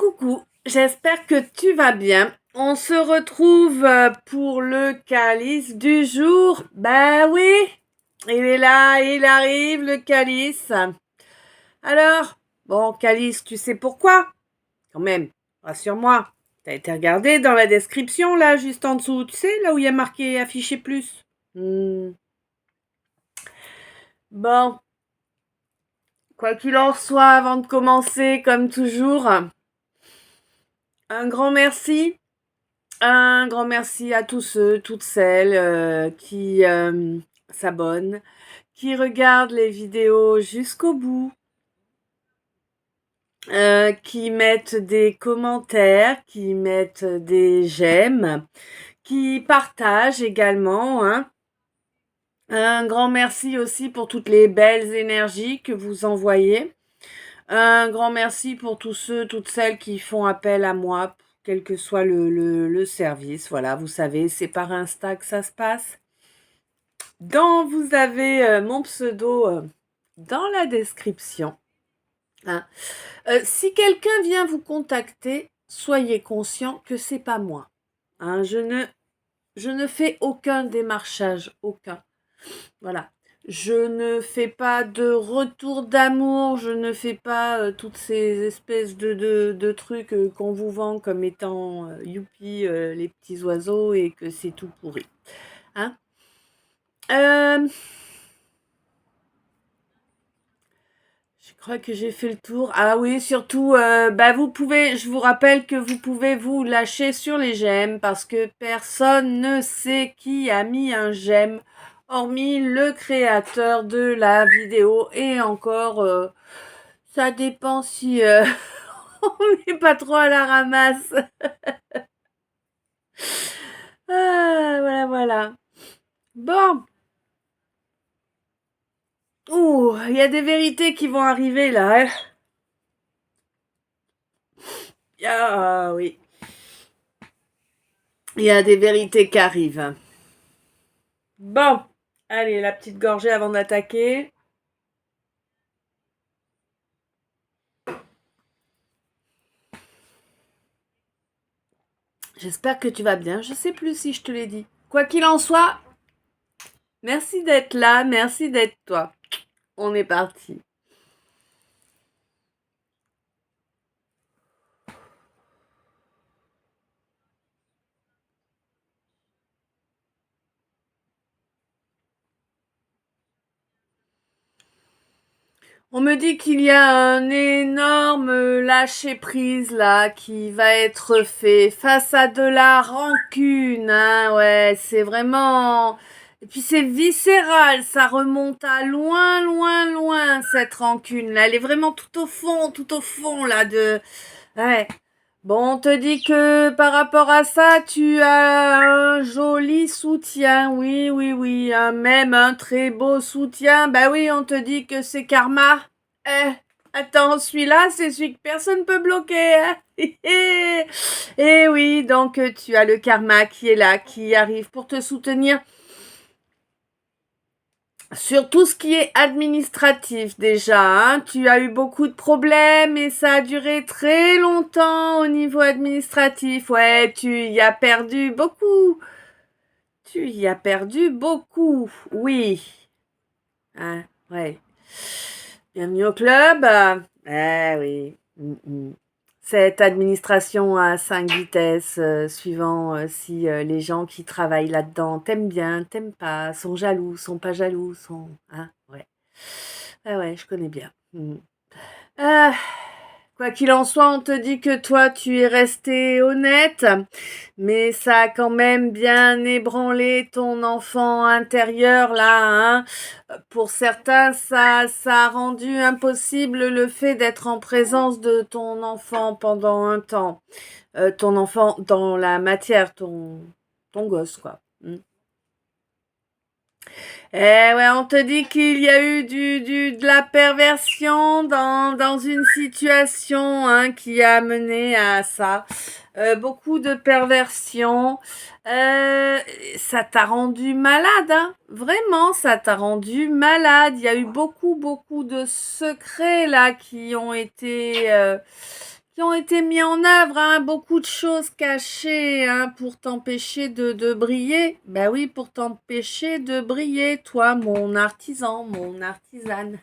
Coucou, j'espère que tu vas bien. On se retrouve pour le calice du jour. Ben oui, il est là, il arrive le calice. Alors, bon, calice, tu sais pourquoi? Quand même, rassure-moi. T'as été regardé dans la description, là, juste en dessous, tu sais, là où il y a marqué afficher plus. Bon, quoi qu'il en soit, avant de commencer, comme toujours, un grand merci. Un grand merci à tous ceux, toutes celles qui s'abonnent, qui regardent les vidéos jusqu'au bout, qui mettent des commentaires, qui mettent des j'aime, qui partagent également, hein. Un grand merci aussi pour toutes les belles énergies que vous envoyez. Un grand merci pour tous ceux, toutes celles qui font appel à moi, quel que soit le service. Voilà, vous savez, c'est par Insta que ça se passe. Vous avez mon pseudo dans la description. Hein. Si quelqu'un vient vous contacter, soyez conscient que c'est pas moi. Hein, je ne fais aucun démarchage, aucun. Voilà. Je ne fais pas de retour d'amour, je ne fais pas toutes ces espèces de trucs qu'on vous vend comme étant youpi, les petits oiseaux et que c'est tout pourri. Hein. Je crois que j'ai fait le tour. Ah oui, surtout, je vous rappelle que vous pouvez vous lâcher sur les j'aime parce que personne ne sait qui a mis un j'aime, hormis le créateur de la vidéo. Et encore, ça dépend si on n'est pas trop à la ramasse. Ah, voilà. Bon. Ouh, il y a des vérités qui vont arriver là. Hein. Ah oui. Il y a des vérités qui arrivent. Bon, allez, la petite gorgée avant d'attaquer. J'espère que tu vas bien. Je sais plus si je te l'ai dit. Quoi qu'il en soit, merci d'être là, merci d'être toi. On est parti. On me dit qu'il y a un énorme lâcher-prise là qui va être fait face à de la rancune. Hein, ouais, c'est vraiment... Et puis c'est viscéral, ça remonte à loin, cette rancune là. Elle est vraiment tout au fond là de... Ouais. Bon, on te dit que par rapport à ça, tu as un joli soutien. Oui, même un très beau soutien. Bah oui, on te dit que c'est karma. Attends, celui-là, c'est celui que personne ne peut bloquer. Hein. Et oui, donc tu as le karma qui est là, qui arrive pour te soutenir sur tout ce qui est administratif déjà. Hein. Tu as eu beaucoup de problèmes et ça a duré très longtemps au niveau administratif. Ouais, tu y as perdu beaucoup. Tu y as perdu beaucoup. Oui. Hein, ouais. Bienvenue au club. Oui. Cette administration à 5 vitesses, suivant si les gens qui travaillent là-dedans t'aiment bien, t'aiment pas, sont jaloux, sont pas jaloux, sont... Hein, ouais. Ah ouais, je connais bien. Ah, quoi qu'il en soit, on te dit que toi, tu es resté honnête, mais ça a quand même bien ébranlé ton enfant intérieur, là, hein. Pour certains, ça a rendu impossible le fait d'être en présence de ton enfant pendant un temps. Ton enfant dans la matière, ton gosse, quoi. Eh ouais, on te dit qu'il y a eu de la perversion dans une situation hein, qui a mené à ça. Beaucoup de perversion. Ça t'a rendu malade, hein. Vraiment, ça t'a rendu malade. Il y a eu beaucoup de secrets là qui ont été mis en œuvre, hein, beaucoup de choses cachées, hein, pour t'empêcher de briller. Ben oui, pour t'empêcher de briller, toi, mon artisan, mon artisane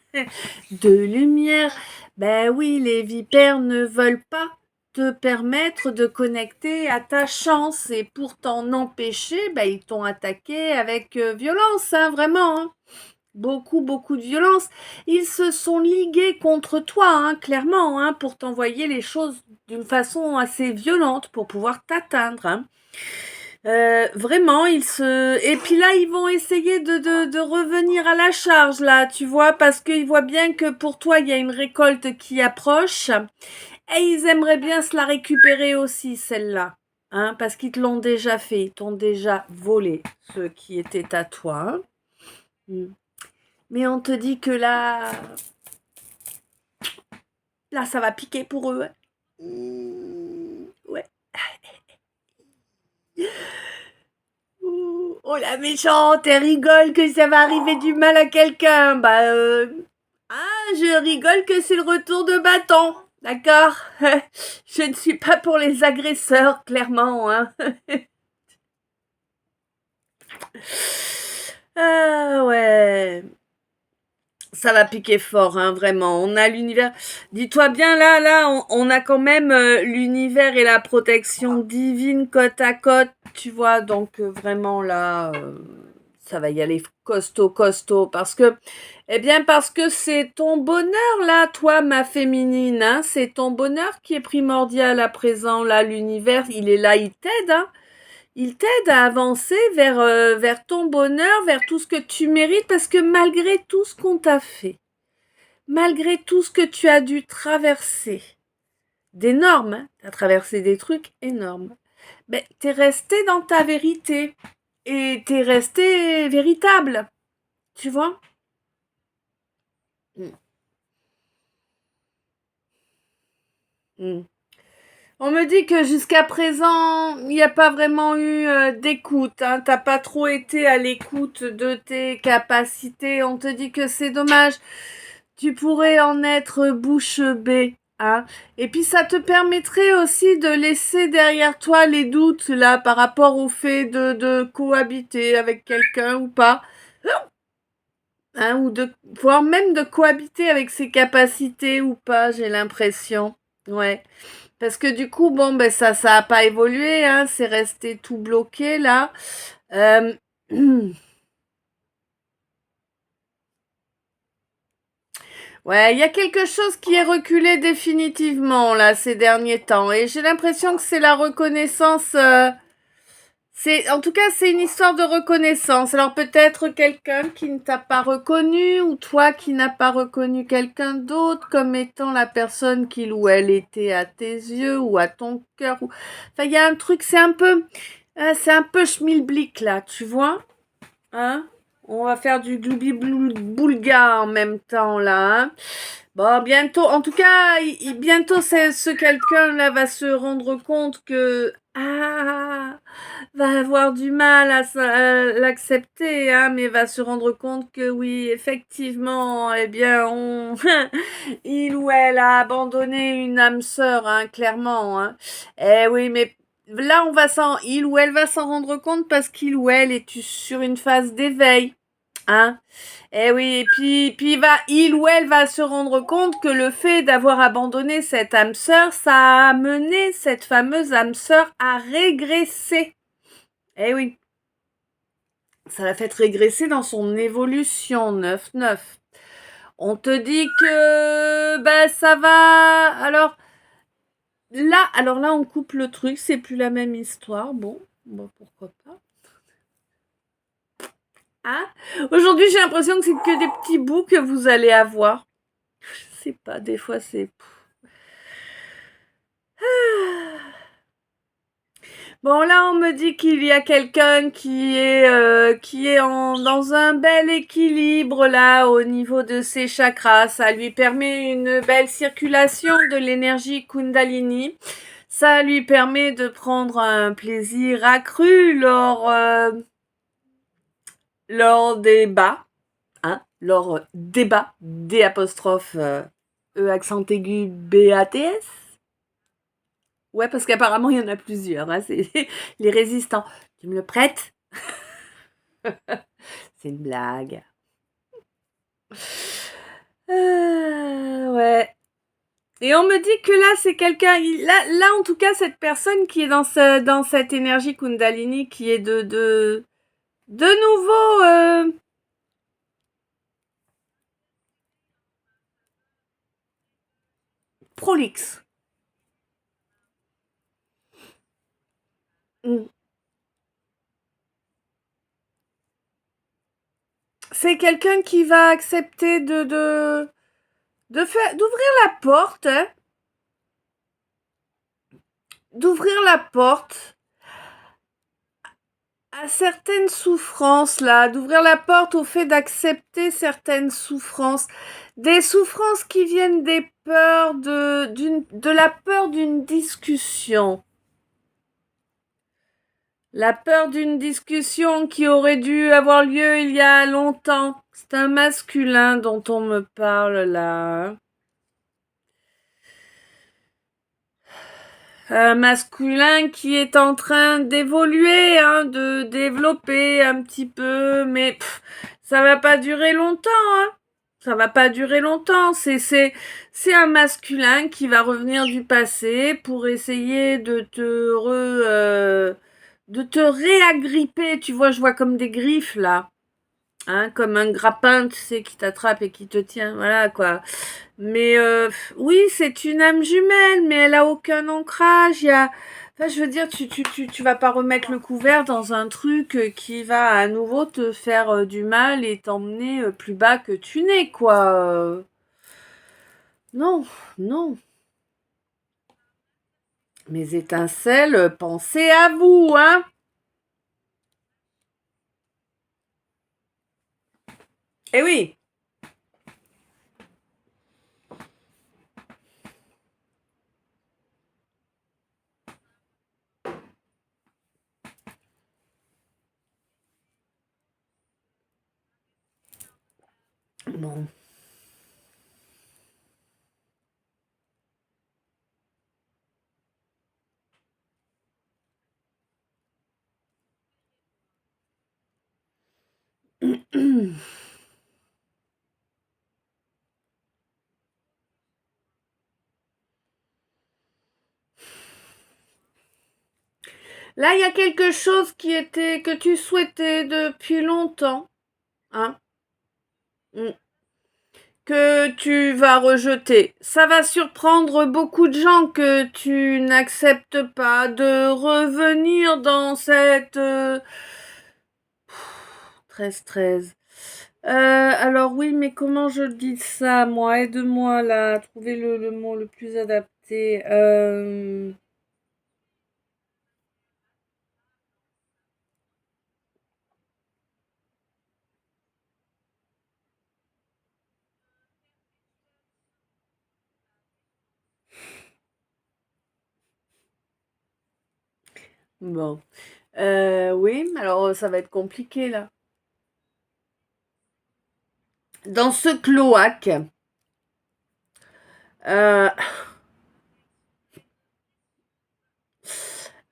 de lumière. Ben oui, les vipères ne veulent pas te permettre de connecter à ta chance, et pour t'en empêcher, ben ils t'ont attaqué avec violence, hein, vraiment, hein. Beaucoup de violence. Ils se sont ligués contre toi, hein, clairement, hein, pour t'envoyer les choses d'une façon assez violente pour pouvoir t'atteindre, hein. Vraiment, et puis là, ils vont essayer de revenir à la charge, là, tu vois, parce qu'ils voient bien que pour toi, il y a une récolte qui approche, et ils aimeraient bien se la récupérer aussi, celle-là, hein, parce qu'ils te l'ont déjà fait, ils t'ont déjà volé ce qui était à toi, hein. Mais on te dit que là, ça va piquer pour eux. Ouais. Oh, la méchante, elle rigole que ça va arriver du mal à quelqu'un. Je rigole que c'est le retour de bâton. D'accord? Je ne suis pas pour les agresseurs, clairement, hein. Ah ouais. Ça va piquer fort, hein, vraiment. On a l'univers. Dis-toi bien, là, on a quand même l'univers et la protection divine côte à côte, tu vois. Donc vraiment là, ça va y aller costaud, parce que c'est ton bonheur là, toi, ma féminine, hein. C'est ton bonheur qui est primordial à présent. Là, l'univers, il est là, il t'aide, hein. Il t'aide à avancer vers ton bonheur, vers tout ce que tu mérites, parce que malgré tout ce qu'on t'a fait, malgré tout ce que tu as dû traverser, d'énormes, hein, tu as traversé des trucs énormes, mais t'es resté dans ta vérité, et t'es resté véritable, tu vois. Mm. Mm. On me dit que jusqu'à présent, il n'y a pas vraiment eu d'écoute, hein. T'as pas trop été à l'écoute de tes capacités. On te dit que c'est dommage. Tu pourrais en être bouche bée, hein. Et puis ça te permettrait aussi de laisser derrière toi les doutes là par rapport au fait de cohabiter avec quelqu'un ou pas, hein, ou voire même de cohabiter avec ses capacités ou pas, j'ai l'impression. Ouais. Parce que du coup, bon, ben ça a pas évolué, hein, c'est resté tout bloqué là. Euh, Ouais, il y a quelque chose qui est reculé définitivement là ces derniers temps, et j'ai l'impression que c'est la reconnaissance. En tout cas, c'est une histoire de reconnaissance. Alors peut-être quelqu'un qui ne t'a pas reconnu, ou toi qui n'as pas reconnu quelqu'un d'autre comme étant la personne qu'il ou elle était à tes yeux ou à ton cœur. Enfin, il y a un truc, c'est un peu schmilblick là, tu vois, hein? On va faire du gloubi-boulga en même temps là, hein? Bon, bientôt, en tout cas, bientôt, ce quelqu'un-là va se rendre compte que va avoir du mal à l'accepter, hein, mais va se rendre compte que oui, effectivement, eh bien, il ou elle a abandonné une âme sœur, hein, clairement, hein. Eh oui, mais là, il ou elle va s'en rendre compte parce qu'il ou elle est sur une phase d'éveil, hein. Eh oui, et puis il ou elle va se rendre compte que le fait d'avoir abandonné cette âme sœur, ça a amené cette fameuse âme sœur à régresser. Eh oui, ça l'a fait régresser dans son évolution 9-9. On te dit que ça va. Alors là, on coupe le truc, c'est plus la même histoire. Bon, pourquoi pas. Hein? Aujourd'hui, j'ai l'impression que c'est que des petits bouts que vous allez avoir. Je sais pas, des fois c'est. Bon, là, on me dit qu'il y a quelqu'un qui est dans un bel équilibre, là, au niveau de ses chakras. Ça lui permet une belle circulation de l'énergie Kundalini. Ça lui permet de prendre un plaisir accru lors des bas, hein, lors des bas, D apostrophe E accent aigu BATS. Ouais, parce qu'apparemment, il y en a plusieurs, hein, c'est les résistants. Tu me le prêtes? C'est une blague. Ouais. Et on me dit que là, c'est quelqu'un, là, en tout cas, cette personne qui est dans cette énergie Kundalini, qui est de nouveau prolixe. Mm. C'est quelqu'un qui va accepter d'ouvrir la porte, hein, d'ouvrir la porte à certaines souffrances là, d'ouvrir la porte au fait d'accepter certaines souffrances, des souffrances qui viennent des peurs de la peur d'une discussion. La peur d'une discussion qui aurait dû avoir lieu il y a longtemps. C'est un masculin dont on me parle là. Un masculin qui est en train d'évoluer, hein, de développer un petit peu, mais ça va pas durer longtemps, hein. Ça va pas durer longtemps. C'est un masculin qui va revenir du passé pour essayer de te réagripper. Tu vois, je vois comme des griffes là. Hein, comme un grappin, tu sais, qui t'attrape et qui te tient, voilà quoi. Mais oui, c'est une âme jumelle, mais elle a aucun ancrage. Enfin, je veux dire, tu vas pas remettre le couvert dans un truc qui va à nouveau te faire du mal et t'emmener plus bas que tu n'es, quoi. Non, non. Mes étincelles, pensez à vous, hein. Eh oui. Bon. Là, il y a quelque chose que tu souhaitais depuis longtemps, hein, mm, que tu vas rejeter. Ça va surprendre beaucoup de gens que tu n'acceptes pas de revenir dans cette 13-13. Alors oui, mais comment je dis ça, moi? Aide-moi là, à trouver le mot le plus adapté. Bon. Oui, alors ça va être compliqué là. Dans ce cloaque, euh,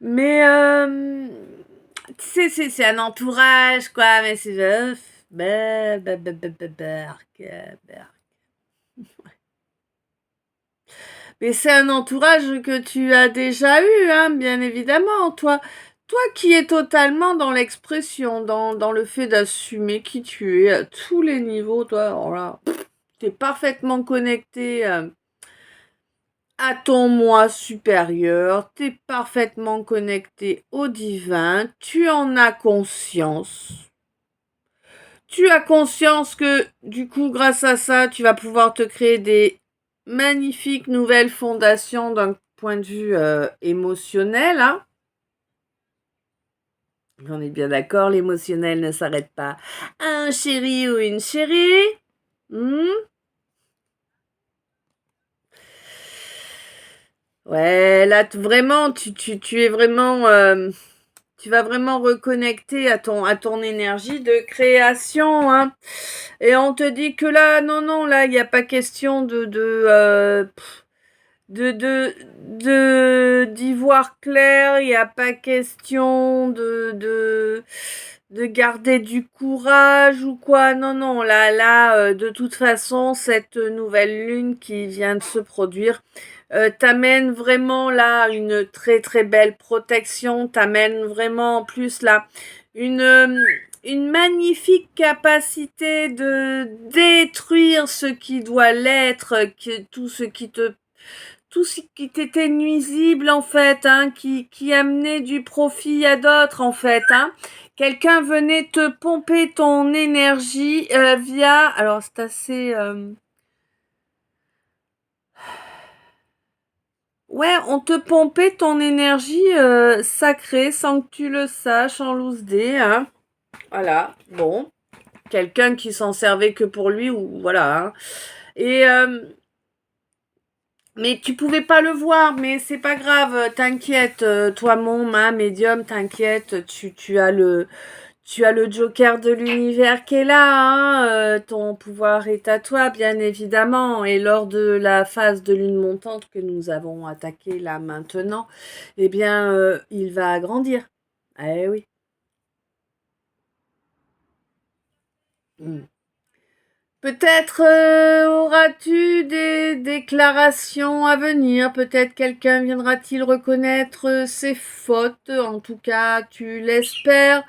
mais tu sais, c'est un entourage, quoi, mais c'est berk, berk. Mais c'est un entourage que tu as déjà eu, hein, bien évidemment. Toi qui es totalement dans l'expression, dans le fait d'assumer qui tu es à tous les niveaux, toi, alors là, t'es parfaitement connecté à ton moi supérieur, t'es parfaitement connecté au divin, tu en as conscience. Tu as conscience que, du coup, grâce à ça, tu vas pouvoir te créer des magnifiques nouvelles fondations d'un point de vue émotionnel. Hein. On est bien d'accord, l'émotionnel ne s'arrête pas à un chéri ou une chérie. Hmm. Ouais, là, vraiment, tu es vraiment... tu vas vraiment reconnecter à ton énergie de création. Hein. Et on te dit que là, non, là, il n'y a pas question d'y voir clair. Il n'y a pas question de garder du courage ou quoi. Non, non, là, de toute façon, cette nouvelle lune qui vient de se produire t'amène vraiment là une très très belle protection, t'amène vraiment en plus là une magnifique capacité de détruire ce qui doit l'être, tout ce qui t'était nuisible en fait, hein, qui amenait du profit à d'autres en fait, hein. Quelqu'un venait te pomper ton énergie via, alors c'est assez ouais, on te pompait ton énergie sacrée sans que tu le saches en loose dé, hein. Voilà, bon. Quelqu'un qui s'en servait que pour lui, ou voilà, hein. Et mais tu pouvais pas le voir, mais c'est pas grave, t'inquiète, toi mon ma médium, t'inquiète, tu as le joker de l'univers qui est là, hein, ton pouvoir est à toi, bien évidemment. Et lors de la phase de lune montante que nous avons attaquée là maintenant, eh bien, il va grandir. Eh oui. Mm. Peut-être auras-tu des déclarations à venir, peut-être quelqu'un viendra-t-il reconnaître ses fautes, en tout cas tu l'espères.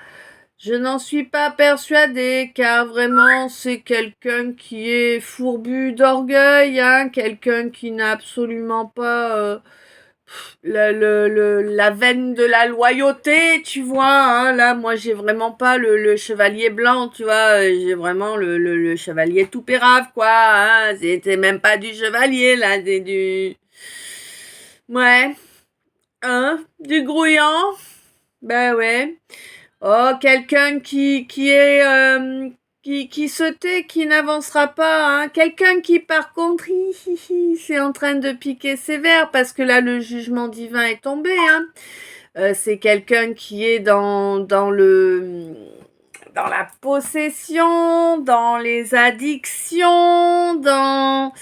Je n'en suis pas persuadée, car vraiment c'est quelqu'un qui est fourbu d'orgueil, hein, quelqu'un qui n'a absolument pas la veine de la loyauté, tu vois, hein. Là, moi j'ai vraiment pas le chevalier blanc, tu vois, j'ai vraiment le chevalier tout pérave, quoi, hein. C'était même pas du chevalier, là, c'est du... Ouais, hein, du grouillant, ben ouais. Oh, quelqu'un qui est qui se tait, qui n'avancera pas, hein. Quelqu'un qui par contre c'est en train de piquer sévère parce que là le jugement divin est tombé, hein. C'est quelqu'un qui est dans la possession, dans les addictions, dans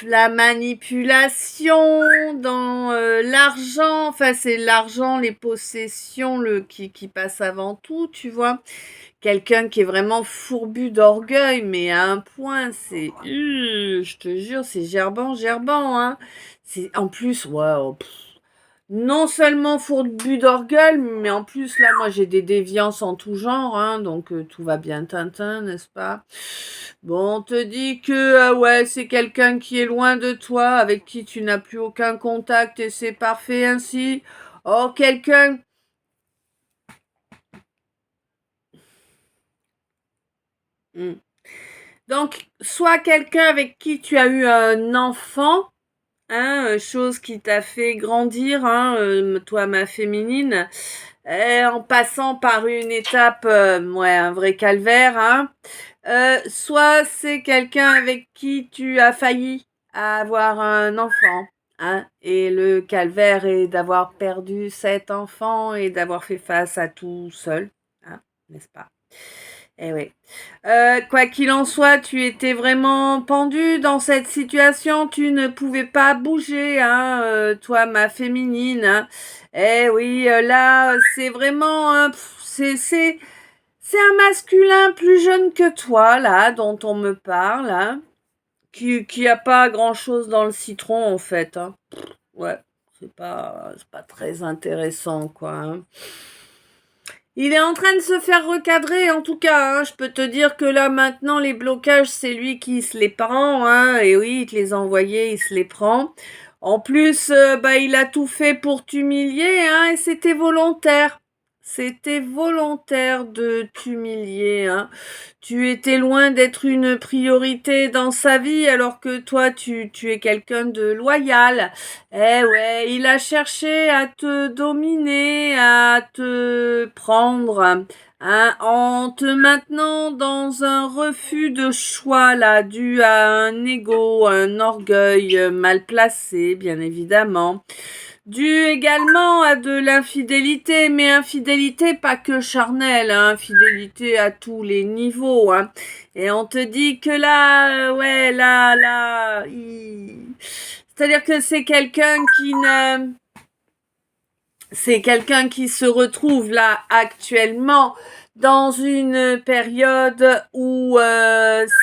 la manipulation, dans l'argent, enfin c'est l'argent, les possessions qui passe avant tout, tu vois. Quelqu'un qui est vraiment fourbu d'orgueil, mais à un point, c'est, je te jure, c'est gerbant, hein. C'est en plus, waouh, non seulement fourbu d'orgueil, mais en plus, là, moi, j'ai des déviances en tout genre, hein, donc tout va bien, Tintin, n'est-ce pas? Bon, on te dit que, ouais, c'est quelqu'un qui est loin de toi, avec qui tu n'as plus aucun contact, et c'est parfait ainsi. Oh, quelqu'un... Hmm. Donc, soit quelqu'un avec qui tu as eu un enfant, hein, chose qui t'a fait grandir, hein, toi, ma féminine, en passant par une étape, ouais, un vrai calvaire, hein. Soit c'est quelqu'un avec qui tu as failli avoir un enfant, hein, et le calvaire est d'avoir perdu cet enfant et d'avoir fait face à tout seul, hein, n'est-ce pas? Eh oui. Quoi qu'il en soit, tu étais vraiment pendu dans cette situation, tu ne pouvais pas bouger, hein, toi, ma féminine, hein. Eh oui, là, c'est vraiment, c'est un masculin plus jeune que toi, là, dont on me parle, hein, qui a pas grand-chose dans le citron, en fait, hein. Ouais, c'est pas très intéressant, quoi, hein. Il est en train de se faire recadrer, en tout cas, hein. Je peux te dire que là, maintenant, les blocages, c'est lui qui se les prend, hein. Et oui, il te les a envoyés, il se les prend. En plus, bah, il a tout fait pour t'humilier, hein, et c'était volontaire. C'était volontaire de t'humilier, hein. Tu étais loin d'être une priorité dans sa vie, alors que toi, tu es quelqu'un de loyal. Eh ouais, il a cherché à te dominer, à te prendre, hein, en te maintenant dans un refus de choix, là, dû à un ego, un orgueil mal placé, bien évidemment. Dû également à de l'infidélité, mais infidélité pas que charnelle, hein, infidélité à tous les niveaux, hein. Et on te dit que là, ouais, là, C'est-à-dire que c'est quelqu'un qui se retrouve là actuellement dans une période où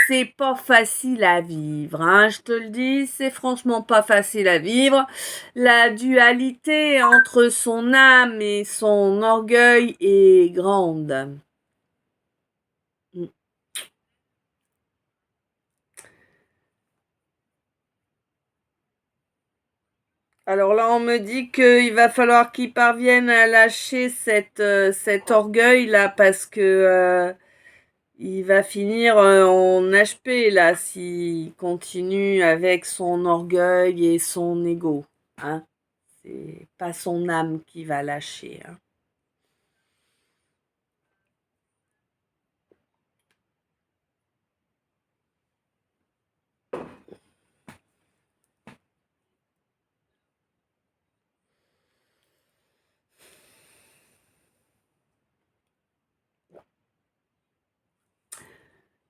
c'est pas facile à vivre, hein, je te le dis, c'est franchement pas facile à vivre. La dualité entre son âme et son orgueil est grande. Alors là, on me dit qu'il va falloir qu'il parvienne à lâcher cet orgueil-là parce que il va finir en HP là s'il continue avec son orgueil et son ego. Hein. C'est pas son âme qui va lâcher. Hein.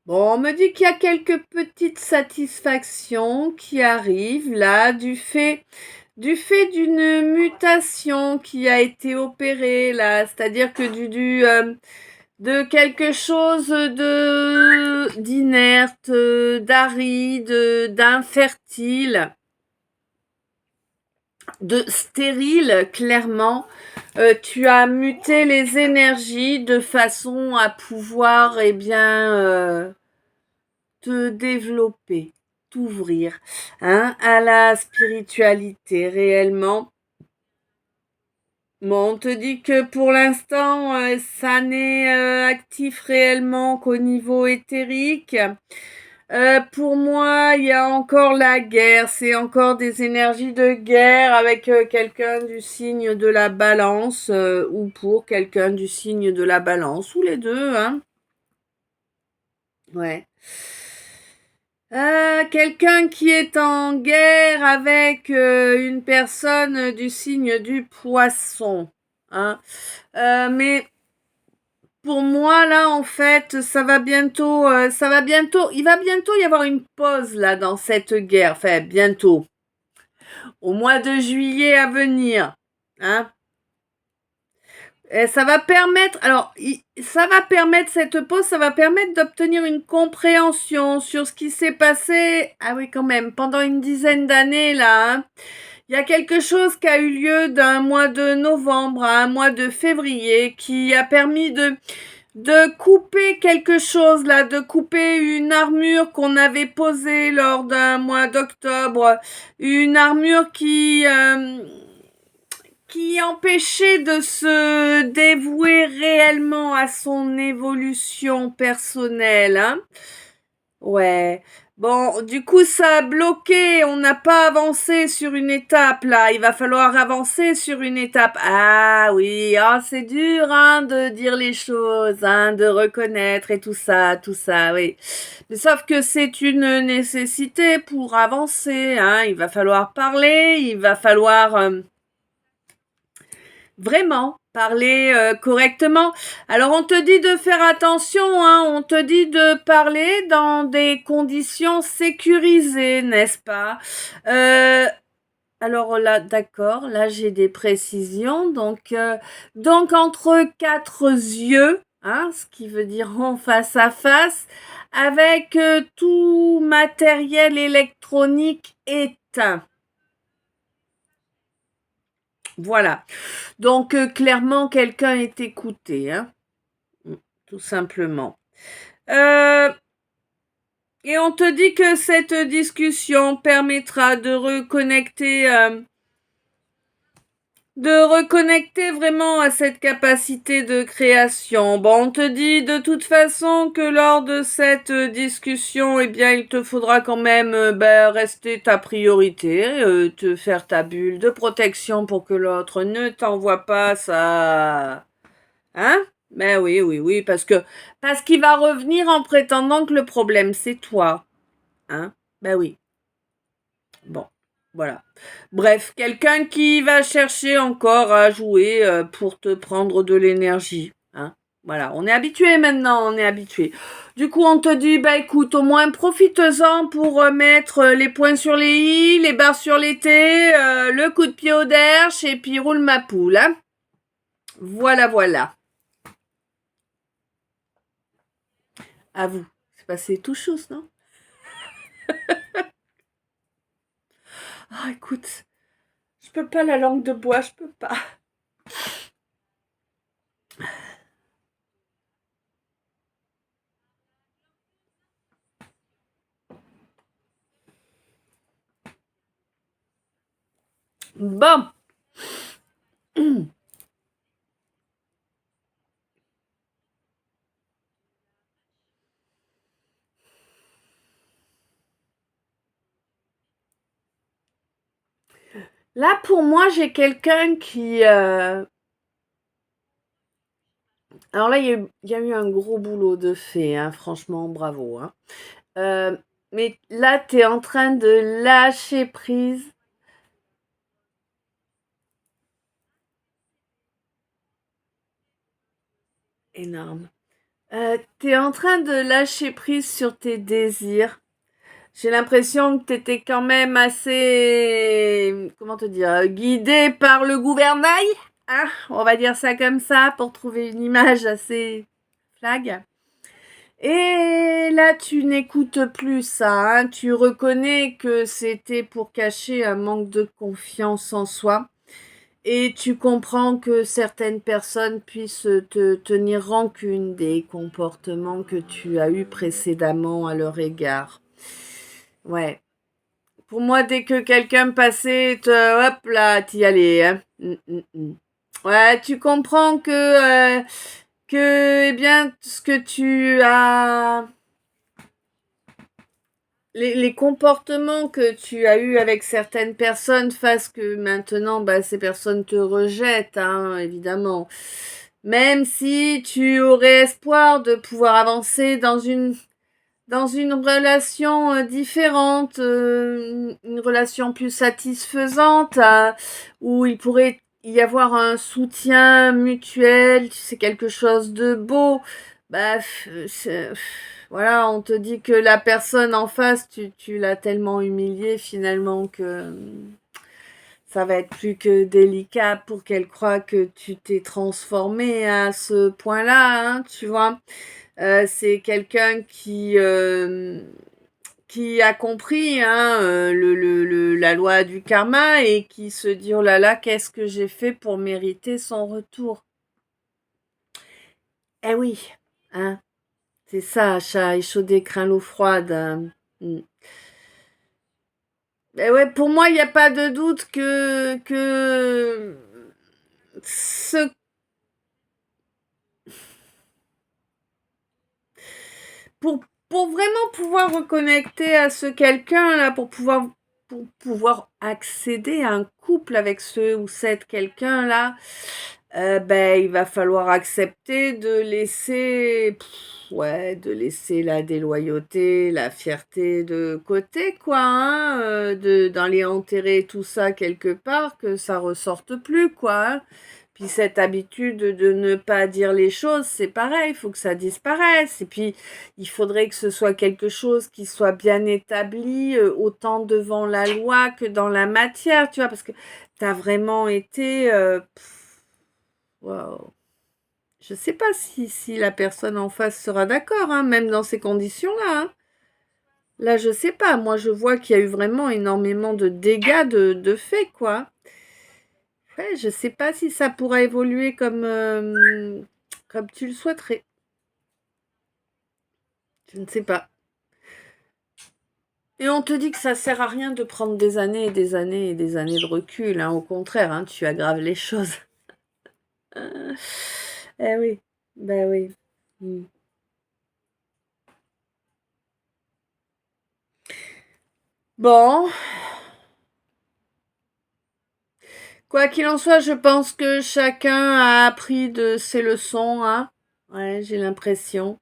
Bon, on me dit qu'il y a quelques petites satisfactions qui arrivent là du fait d'une mutation qui a été opérée là, c'est-à-dire que de quelque chose de d'inerte, d'aride, d'infertile, de stérile, clairement. Tu as muté les énergies de façon à pouvoir, eh bien, te développer, t'ouvrir, hein, à la spiritualité réellement. Bon, on te dit que pour l'instant, ça n'est actif réellement qu'au niveau éthérique. Pour moi, il y a encore la guerre. C'est encore des énergies de guerre avec quelqu'un du signe de la balance ou pour quelqu'un du signe de la balance, ou les deux, hein. Ouais. Quelqu'un qui est en guerre avec une personne du signe du poisson, hein. Mais pour moi, là, en fait, il va bientôt y avoir une pause, là, dans cette guerre. Enfin, bientôt. Au mois de juillet à venir. Hein. Et ça va permettre, cette pause, ça va permettre d'obtenir une compréhension sur ce qui s'est passé, ah oui, quand même, pendant une dizaine d'années, là, hein. Il y a quelque chose qui a eu lieu d'un mois de novembre à un mois de février qui a permis de couper quelque chose là, de couper une armure qu'on avait posée lors d'un mois d'octobre, une armure qui empêchait de se dévouer réellement à son évolution personnelle, hein. Ouais. Bon, du coup, ça a bloqué. On n'a pas avancé sur une étape, là. Il va falloir avancer sur une étape. Ah oui, ah, c'est dur, hein, de dire les choses, hein, de reconnaître et tout ça, oui. Mais sauf que c'est une nécessité pour avancer, hein. Il va falloir parler, il va falloir vraiment parler correctement. Alors on te dit de faire attention, hein, on te dit de parler dans des conditions sécurisées, n'est-ce pas? Alors là, d'accord, là j'ai des précisions. Donc entre quatre yeux, hein, ce qui veut dire en face à face, avec tout matériel électronique éteint. Voilà. Donc clairement, quelqu'un est écouté, hein, tout simplement. Et on te dit que cette discussion permettra de reconnecter vraiment à cette capacité de création. Bon, on te dit de toute façon que lors de cette discussion, eh bien, il te faudra quand même rester ta priorité, te faire ta bulle de protection pour que l'autre ne t'envoie pas ça. Hein? Ben oui, oui, oui, parce qu'il va revenir en prétendant que le problème c'est toi. Hein? Ben oui. Bon, voilà. Bref, quelqu'un qui va chercher encore à jouer pour te prendre de l'énergie. Hein? Voilà, on est habitué maintenant, on est habitué. Du coup, on te dit, bah écoute, au moins profites-en pour mettre les points sur les i, les barres sur les t, le coup de pied au derche et puis roule ma poule. Hein. Voilà, voilà. À vous. C'est passé tout chose, non? Ah, écoute, je peux pas la langue de bois, je peux pas. Bon. Là, pour moi, j'ai quelqu'un qui... Alors là, il y a eu un gros boulot de fait, hein, franchement, bravo. Hein. Euh, mais là, tu es en train de lâcher prise. Énorme. Tu es en train de lâcher prise sur tes désirs. J'ai l'impression que tu étais quand même assez, comment te dire, guidé par le gouvernail. Hein, on va dire ça comme ça pour trouver une image assez flag. Et là, tu n'écoutes plus ça. Hein. Tu reconnais que c'était pour cacher un manque de confiance en soi. Et tu comprends que certaines personnes puissent te tenir rancune des comportements que tu as eus précédemment à leur égard. Ouais. Pour moi, dès que quelqu'un passait, hop là, t'y allais. Hein. Ouais, tu comprends que, eh bien, ce que tu as, les comportements que tu as eus avec certaines personnes fassent que maintenant, bah, ces personnes te rejettent, hein, évidemment. Même si tu aurais espoir de pouvoir avancer dans une relation différente, une relation plus satisfaisante, où il pourrait y avoir un soutien mutuel, c'est quelque chose de beau. Bah, voilà, on te dit que la personne en face, tu l'as tellement humiliée finalement que ça va être plus que délicat pour qu'elle croie que tu t'es transformé à ce point-là, hein, tu vois. C'est quelqu'un qui a compris hein, la loi du karma et qui se dit oh là là, qu'est-ce que j'ai fait pour mériter son retour? Eh oui, hein, c'est ça, chat échaudé craint l'eau froide. Hein. Mm. Eh ouais, pour moi, il n'y a pas de doute que ce pour, pour vraiment pouvoir reconnecter à ce quelqu'un-là, pour pouvoir accéder à un couple avec ce ou cette quelqu'un-là, ben, il va falloir accepter de laisser, ouais, de laisser la déloyauté, la fierté de côté, quoi, hein, d'aller enterrer tout ça quelque part, que ça ressorte plus, quoi. Hein. Puis cette habitude de ne pas dire les choses, c'est pareil, il faut que ça disparaisse. Et puis, il faudrait que ce soit quelque chose qui soit bien établi, autant devant la loi que dans la matière, tu vois, parce que tu as vraiment été... waouh. Je sais pas si la personne en face sera d'accord, hein, même dans ces conditions-là. Hein. Là, je sais pas. Moi, je vois qu'il y a eu vraiment énormément de dégâts de fait, quoi. Ouais, je sais pas si ça pourra évoluer comme tu le souhaiterais. Je ne sais pas. Et on te dit que ça sert à rien de prendre des années et des années et des années de recul. Hein. Au contraire, hein, tu aggraves les choses. Eh oui, ben oui. Mm. Bon, quoi qu'il en soit, je pense que chacun a appris de ses leçons, hein. Ouais, j'ai l'impression.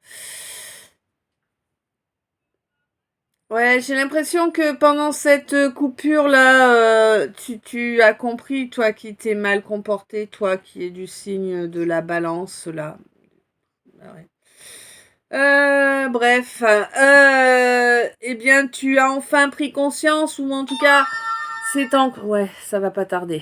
Ouais, j'ai l'impression que pendant cette coupure-là, tu as compris, toi qui t'es mal comporté, toi qui es du signe de la balance, là. Ah ouais. Bref, eh bien, tu as enfin pris conscience, ou en tout cas, c'est en... Ouais, ça va pas tarder.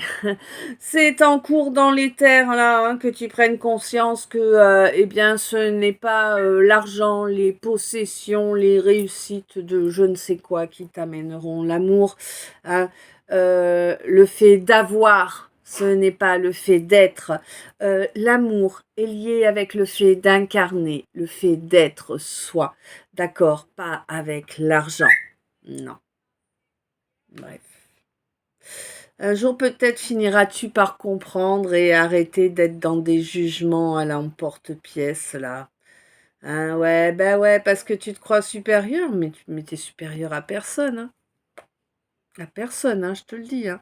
C'est en cours dans l'éther, là, hein, que tu prennes conscience que, eh bien, ce n'est pas l'argent, les possessions, les réussites de je ne sais quoi qui t'amèneront l'amour, hein. Le fait d'avoir, ce n'est pas le fait d'être. L'amour est lié avec le fait d'incarner, le fait d'être soi. D'accord, pas avec l'argent. Non. Bref. Un jour peut-être finiras-tu par comprendre et arrêter d'être dans des jugements à l'emporte-pièce là. Hein, ouais, bah ouais, parce que tu te crois supérieur, mais t'es supérieur à personne, hein. À personne, hein, je te le dis, hein.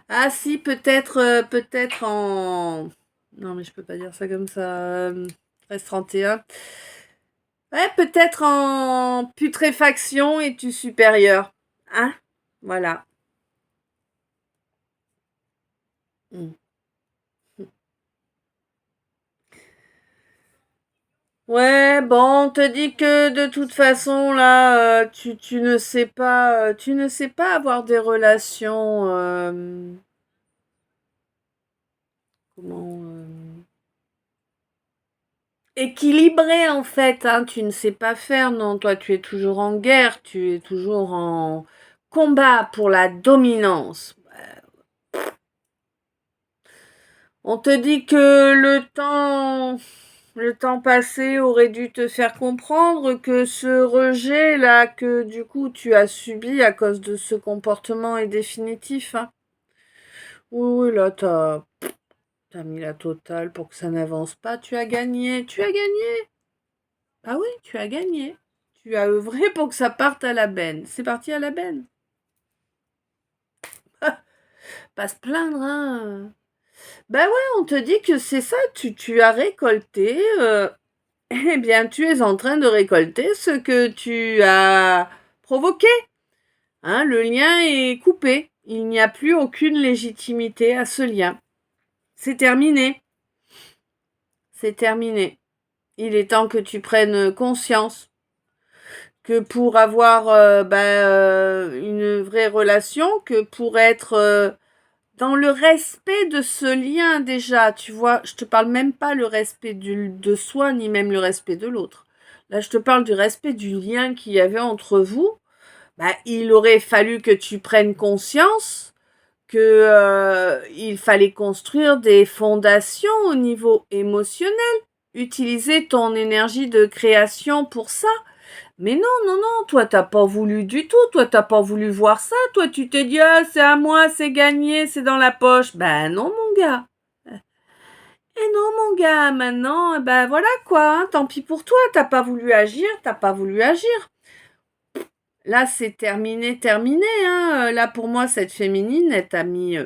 Ah si, peut-être en... Non, mais je peux pas dire ça comme ça. 13-31. Ouais, peut-être en putréfaction es-tu supérieur. Hein? Voilà. Mm. Ouais, bon, on te dit que de toute façon, là, tu ne sais pas avoir des relations, comment, équilibrées, en fait, hein. Tu ne sais pas faire, non. Toi, tu es toujours en guerre, tu es toujours en combat pour la dominance. On te dit que le temps passé aurait dû te faire comprendre que ce rejet là que du coup tu as subi à cause de ce comportement est définitif, hein. Oui, oui, là t'as mis la totale pour que ça n'avance pas. Tu as gagné, tu as gagné. Ah oui, tu as gagné. Tu as œuvré pour que ça parte à la benne. C'est parti à la benne. Pas se plaindre, hein. Ben ouais, on te dit que c'est ça, tu as récolté. Eh bien, tu es en train de récolter ce que tu as provoqué. Hein, le lien est coupé. Il n'y a plus aucune légitimité à ce lien. C'est terminé. C'est terminé. Il est temps que tu prennes conscience que pour avoir une vraie relation, que pour être dans le respect de ce lien déjà, tu vois, je te parle même pas le respect de soi, ni même le respect de l'autre. Là, je te parle du respect du lien qu'il y avait entre vous. Bah, il aurait fallu que tu prennes conscience que il fallait construire des fondations au niveau émotionnel. Utiliser ton énergie de création pour ça. Mais non, non, non, toi t'as pas voulu du tout, toi t'as pas voulu voir ça, toi tu t'es dit ah c'est à moi, c'est gagné, c'est dans la poche. Ben non mon gars. Et non mon gars, maintenant, ben voilà quoi, hein, tant pis pour toi, t'as pas voulu agir, t'as pas voulu agir. Là c'est terminé, terminé, hein. Là pour moi cette féminine, elle t'a mis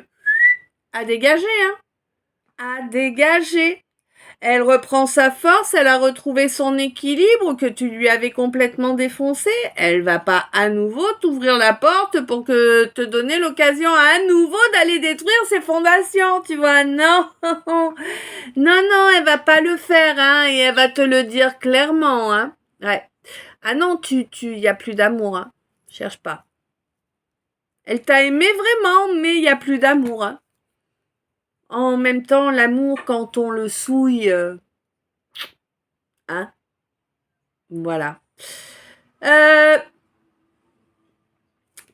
à dégager, hein. À dégager. Elle reprend sa force, elle a retrouvé son équilibre que tu lui avais complètement défoncé. Elle va pas à nouveau t'ouvrir la porte pour que te donner l'occasion à nouveau d'aller détruire ses fondations, tu vois. Non. Non, non, elle va pas le faire, hein, et elle va te le dire clairement, hein. Ouais. Ah non, y a plus d'amour, hein. Cherche pas. Elle t'a aimé vraiment, mais il y a plus d'amour, hein. En même temps, l'amour, quand on le souille, hein. Voilà. Euh,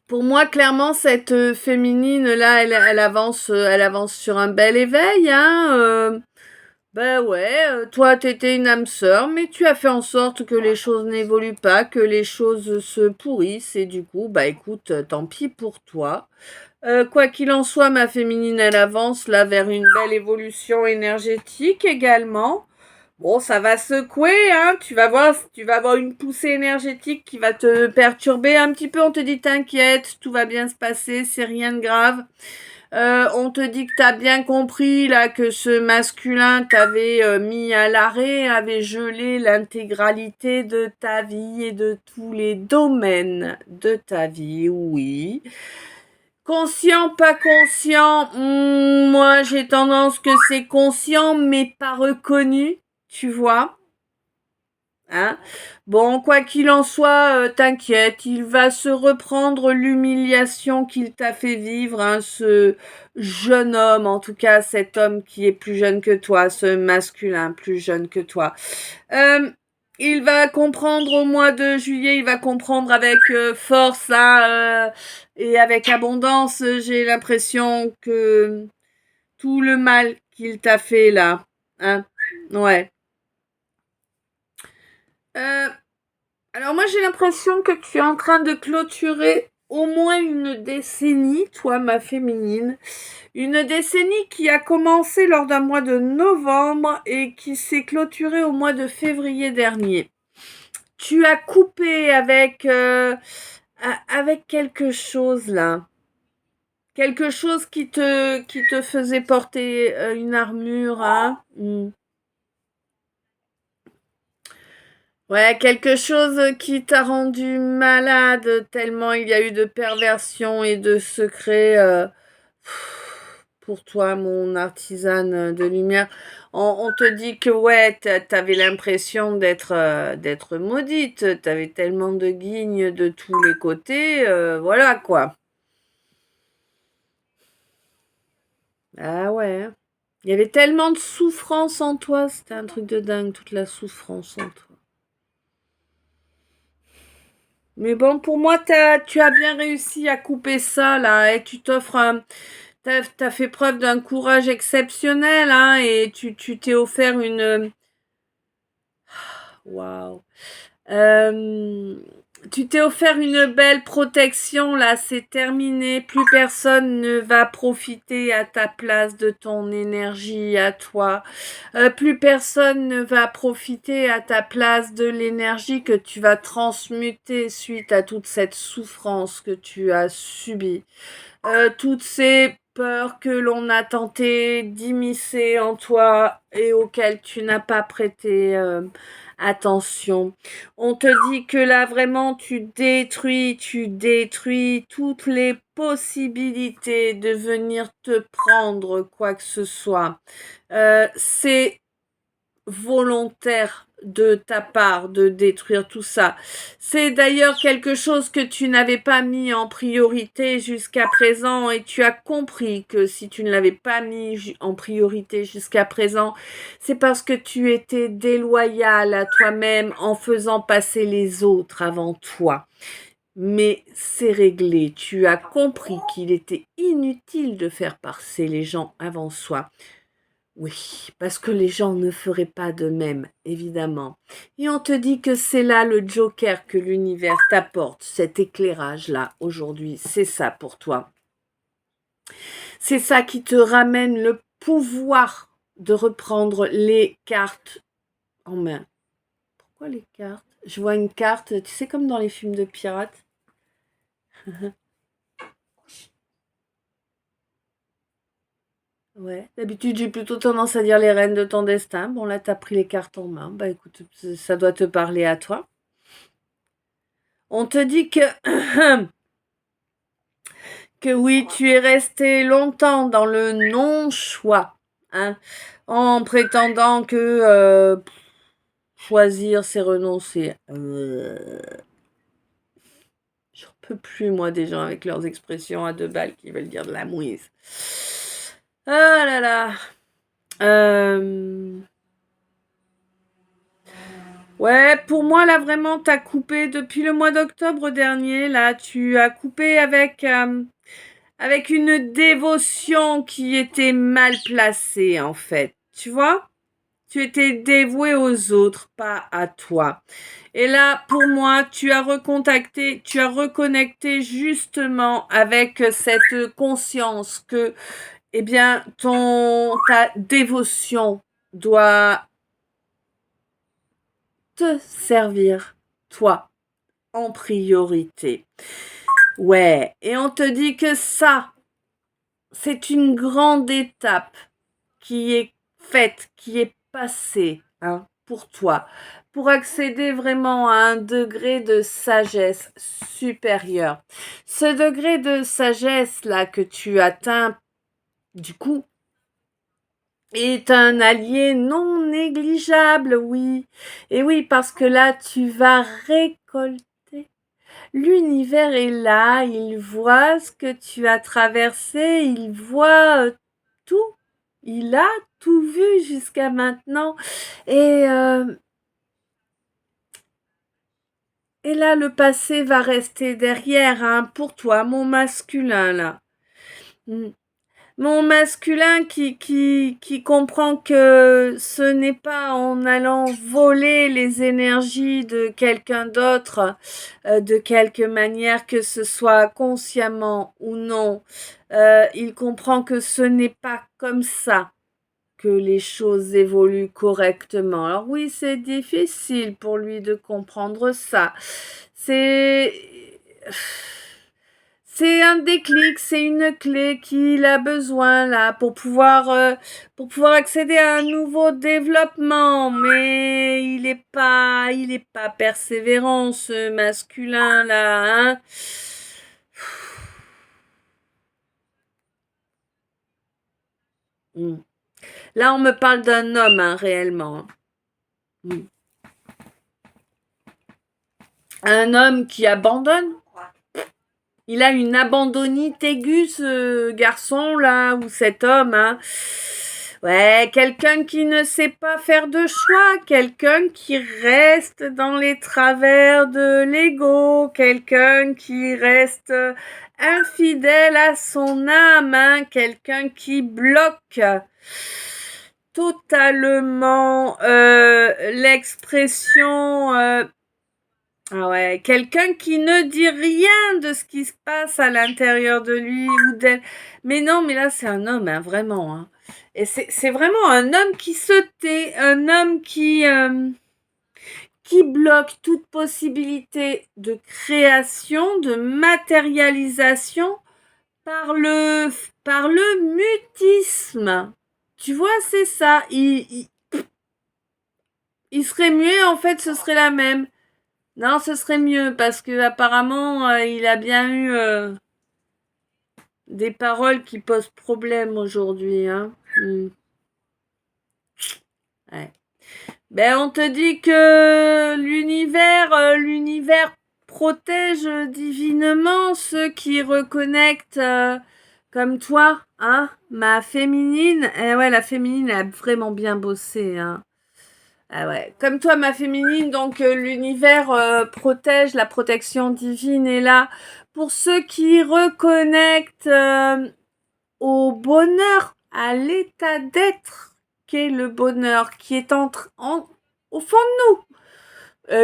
pour moi, clairement, cette féminine-là, elle avance sur un bel éveil, hein. Ben ouais, toi, t'étais une âme sœur, mais tu as fait en sorte que les choses n'évoluent pas, que les choses se pourrissent, et du coup, bah écoute, tant pis pour toi. Quoi qu'il en soit, ma féminine, elle avance là vers une belle évolution énergétique également. Bon, ça va secouer, hein. Tu vas avoir une poussée énergétique qui va te perturber un petit peu. On te dit t'inquiète, tout va bien se passer, c'est rien de grave. On te dit que t'as bien compris là que ce masculin t'avait mis à l'arrêt, avait gelé l'intégralité de ta vie et de tous les domaines de ta vie, oui. Conscient, pas conscient, moi j'ai tendance que c'est conscient mais pas reconnu, tu vois. Hein? Bon, quoi qu'il en soit, t'inquiète, il va se reprendre l'humiliation qu'il t'a fait vivre, hein, ce jeune homme, en tout cas cet homme qui est plus jeune que toi, ce masculin plus jeune que toi. Euh, il va comprendre au mois de juillet, il va comprendre avec force là, et avec abondance. J'ai l'impression que tout le mal qu'il t'a fait là, hein, ouais. Euh, Alors moi j'ai l'impression que tu es en train de clôturer au moins une décennie, toi ma féminine. Une décennie qui a commencé lors d'un mois de novembre et qui s'est clôturée au mois de février dernier. Tu as coupé avec quelque chose là. Quelque chose qui te faisait porter une armure, hein. Ouais, quelque chose qui t'a rendu malade tellement il y a eu de perversion et de secrets pour toi, mon artisane de lumière. On te dit que ouais, t'avais l'impression d'être maudite. T'avais tellement de guignes de tous les côtés, voilà quoi. Ah ouais, hein. Il y avait tellement de souffrance en toi, c'était un truc de dingue, toute la souffrance en toi. Mais bon, pour moi, tu as bien réussi à couper ça, là, et tu t'offres un... T'as fait preuve d'un courage exceptionnel, hein, et tu t'es offert une... Waouh. Euh, Tu t'es offert une belle protection, là, c'est terminé. Plus personne ne va profiter à ta place de ton énergie à toi. Plus personne ne va profiter à ta place de l'énergie que tu vas transmuter suite à toute cette souffrance que tu as subie. Toutes ces peurs que l'on a tenté d'immiscer en toi et auxquelles tu n'as pas prêté attention. On te dit que là vraiment tu détruis toutes les possibilités de venir te prendre quoi que ce soit. C'est volontaire de ta part de détruire tout ça. C'est d'ailleurs quelque chose que tu n'avais pas mis en priorité jusqu'à présent et tu as compris que si tu ne l'avais pas mis en priorité jusqu'à présent, c'est parce que tu étais déloyal à toi-même en faisant passer les autres avant toi. Mais c'est réglé, tu as compris qu'il était inutile de faire passer les gens avant soi. Oui, parce que les gens ne feraient pas de même, évidemment. Et on te dit que c'est là le joker que l'univers t'apporte, cet éclairage-là, aujourd'hui. C'est ça pour toi. C'est ça qui te ramène le pouvoir de reprendre les cartes en main. Pourquoi les cartes? Je vois une carte, tu sais, comme dans les films de pirates. Ouais, d'habitude j'ai plutôt tendance à dire les rênes de ton destin. Bon là t'as pris les cartes en main. Bah écoute, ça doit te parler à toi. On te dit que que oui, tu es resté longtemps dans le non-choix, hein, en prétendant que choisir, c'est renoncer. J'en peux plus, moi, des gens avec leurs expressions à deux balles qui veulent dire de la mouise. Ah là là. Euh, Ouais, pour moi, là, vraiment, t'as coupé depuis le mois d'octobre dernier. Là, tu as coupé avec une dévotion qui était mal placée, en fait. Tu vois? Tu étais dévoué aux autres, pas à toi. Et là, pour moi, tu as reconnecté justement avec cette conscience que, eh bien, ta dévotion doit te servir, toi, en priorité. Ouais, et on te dit que ça, c'est une grande étape qui est faite, qui est passée, hein, pour toi, pour accéder vraiment à un degré de sagesse supérieur. Ce degré de sagesse là que tu atteins, du coup, est un allié non négligeable, oui. Et oui, parce que là, tu vas récolter. L'univers est là, il voit ce que tu as traversé, il voit tout. Il a tout vu jusqu'à maintenant. Et, euh, et là, le passé va rester derrière, hein, pour toi, mon masculin, là. Mm. Mon masculin qui comprend que ce n'est pas en allant voler les énergies de quelqu'un d'autre, de quelque manière que ce soit consciemment ou non, il comprend que ce n'est pas comme ça que les choses évoluent correctement. Alors oui, c'est difficile pour lui de comprendre ça. C'est c'est un déclic, c'est une clé qu'il a besoin là pour pouvoir accéder à un nouveau développement. Mais il est pas persévérant ce masculin là, hein. Mm. Là, on me parle d'un homme, hein, réellement. Mm. Un homme qui abandonne. Il a une abandonnite aiguë, ce garçon-là, ou cet homme, hein. Ouais, quelqu'un qui ne sait pas faire de choix, quelqu'un qui reste dans les travers de l'ego, quelqu'un qui reste infidèle à son âme, hein, quelqu'un qui bloque totalement l'expression. Ah ouais, quelqu'un qui ne dit rien de ce qui se passe à l'intérieur de lui ou d'elle. Mais non, mais là, c'est un homme, hein, vraiment, hein. Et c'est vraiment un homme qui se tait, un homme qui bloque toute possibilité de création, de matérialisation par par le mutisme. Tu vois, c'est ça. Il serait mieux, en fait, ce serait la même. Non, ce serait mieux parce que apparemment il a bien eu des paroles qui posent problème aujourd'hui, hein. Mm. Ouais. Ben on te dit que l'univers protège divinement ceux qui reconnectent comme toi, hein, ma féminine. Eh ouais, la féminine elle a vraiment bien bossé, hein. Ah ouais. Comme toi, ma féminine, donc l'univers protège, la protection divine est là pour ceux qui reconnectent au bonheur, à l'état d'être qu'est le bonheur, qui est au fond de nous.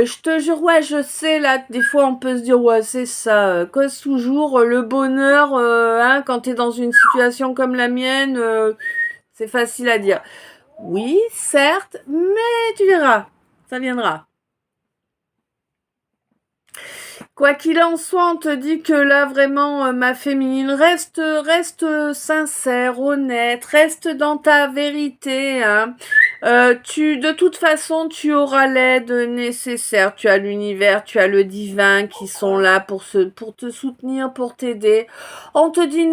Je te jure, ouais, je sais, là, des fois on peut se dire, ouais, c'est ça, cause toujours, le bonheur, hein, quand t'es dans une situation comme la mienne, c'est facile à dire. Oui, certes, mais tu verras, ça viendra. Quoi qu'il en soit, on te dit que là vraiment ma féminine reste sincère, honnête, reste dans ta vérité, hein. De toute façon, tu auras l'aide nécessaire. Tu as l'univers, tu as le divin qui sont là pour te soutenir, pour t'aider. On te dit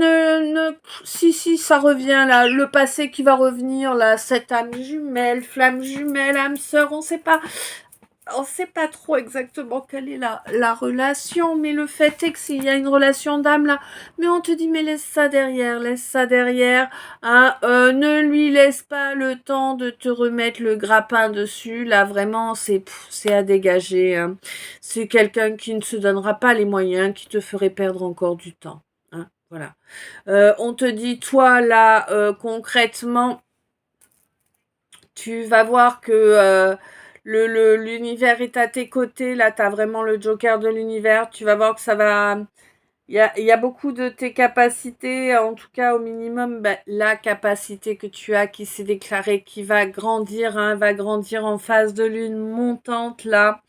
si, ça revient là, le passé qui va revenir là, cette âme jumelle, flamme jumelle, âme sœur, on sait pas trop exactement quelle est la relation, mais le fait est qu'il y a une relation d'âme là. Mais on te dit, mais laisse ça derrière, hein, ne lui laisse pas le temps de te remettre le grappin dessus. Là, vraiment, c'est à dégager, hein. C'est quelqu'un qui ne se donnera pas les moyens, qui te ferait perdre encore du temps, hein, voilà. On te dit, toi, là, concrètement, tu vas voir que l'univers est à tes côtés. Là, tu as vraiment le joker de l'univers. Tu vas voir que ça va. Il y a beaucoup de tes capacités, en tout cas au minimum, ben, la capacité que tu as qui s'est déclarée, qui va grandir, hein, va grandir en phase de lune montante là.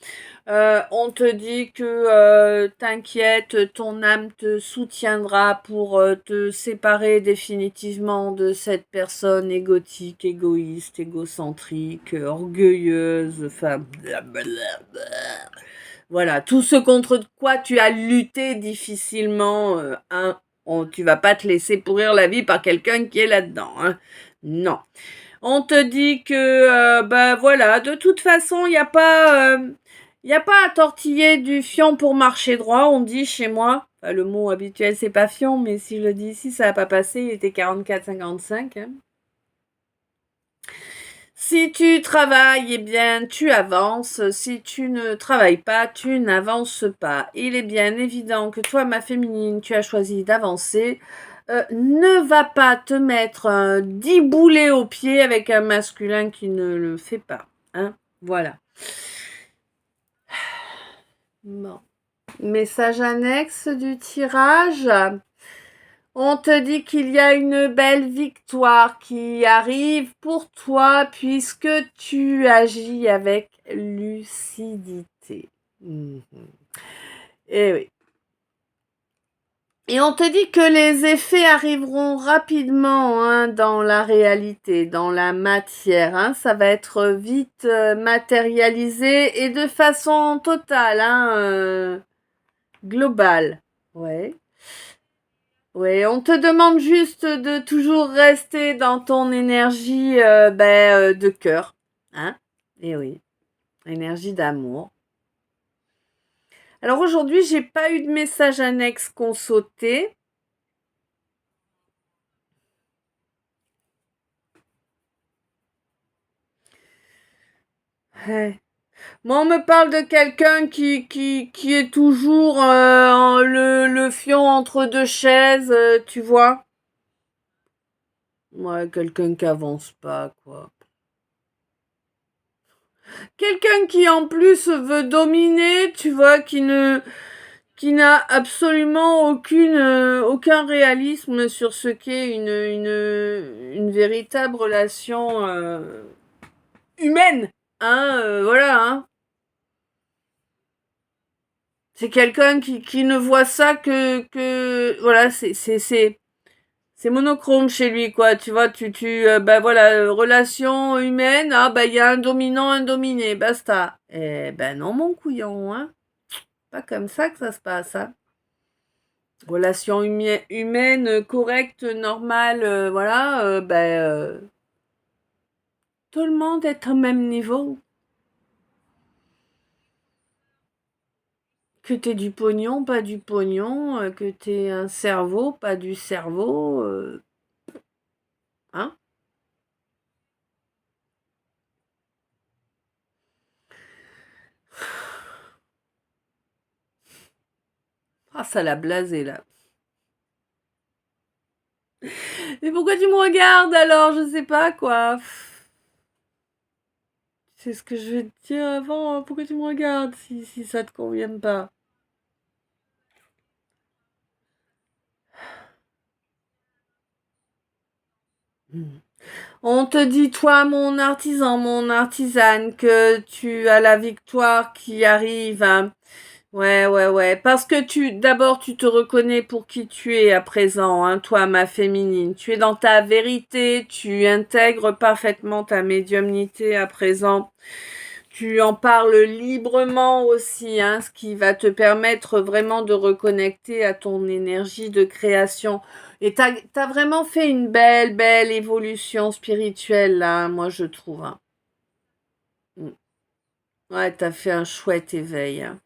On te dit que t'inquiète, ton âme te soutiendra pour te séparer définitivement de cette personne égotique, égoïste, égocentrique, orgueilleuse, enfin, blablabla. Voilà, tout ce contre quoi tu as lutté difficilement, hein, tu vas pas te laisser pourrir la vie par quelqu'un qui est là-dedans, hein. Non. On te dit que, ben voilà, de toute façon, y a pas à tortiller du fion pour marcher droit, on dit chez moi. Enfin, le mot habituel, c'est pas fion, mais si je le dis ici, ça va pas passer, il était 44,55. Hein. Si tu travailles, eh bien, tu avances. Si tu ne travailles pas, tu n'avances pas. Il est bien évident que toi, ma féminine, tu as choisi d'avancer. Ne va pas te mettre 10 boulets au pied avec un masculin qui ne le fait pas. Hein, voilà. Bon. Message annexe du tirage. On te dit qu'il y a une belle victoire qui arrive pour toi puisque tu agis avec lucidité. Mhm. Et oui. Et on te dit que les effets arriveront rapidement hein, dans la réalité, dans la matière. Hein. Ça va être vite matérialisé et de façon totale, hein, globale. Ouais. Ouais, on te demande juste de toujours rester dans ton énergie de cœur. Hein? Et oui, énergie d'amour. Alors aujourd'hui, j'ai pas eu de message annexe qu'on sautait. Ouais. Moi, on me parle de quelqu'un qui est toujours le fion entre deux chaises, tu vois. Ouais, quelqu'un qui avance pas, quoi. Quelqu'un qui en plus veut dominer, tu vois, qui n'a absolument aucun réalisme sur ce qu'est une véritable relation humaine. Hein, voilà, hein. C'est quelqu'un qui ne voit ça voilà, c'est monochrome chez lui, quoi. Tu vois, voilà, relation humaine, ah, il y a un dominant, un dominé, basta. Eh ben non, mon couillon, hein. Pas comme ça que ça se passe, hein. Relation humaine correcte, normale, voilà, tout le monde est au même niveau. Que t'aies du pognon, pas du pognon, que t'aies un cerveau, pas du cerveau, hein. Ah, ça l'a blasé, là. Mais pourquoi tu me regardes alors? Je sais pas, quoi. C'est ce que je vais te dire avant. Pourquoi tu me regardes si ça te convient pas? Hmm. On te dit, toi, mon artisan, mon artisane, que tu as la victoire qui arrive. Hein. Ouais, ouais, ouais. Parce que d'abord, tu te reconnais pour qui tu es à présent, hein, toi, ma féminine. Tu es dans ta vérité, tu intègres parfaitement ta médiumnité à présent. Tu en parles librement aussi, hein, ce qui va te permettre vraiment de reconnecter à ton énergie de création. Et t'as vraiment fait une belle, belle évolution spirituelle, là, moi, je trouve. Hein. Mm. Ouais, t'as fait un chouette éveil. Hein.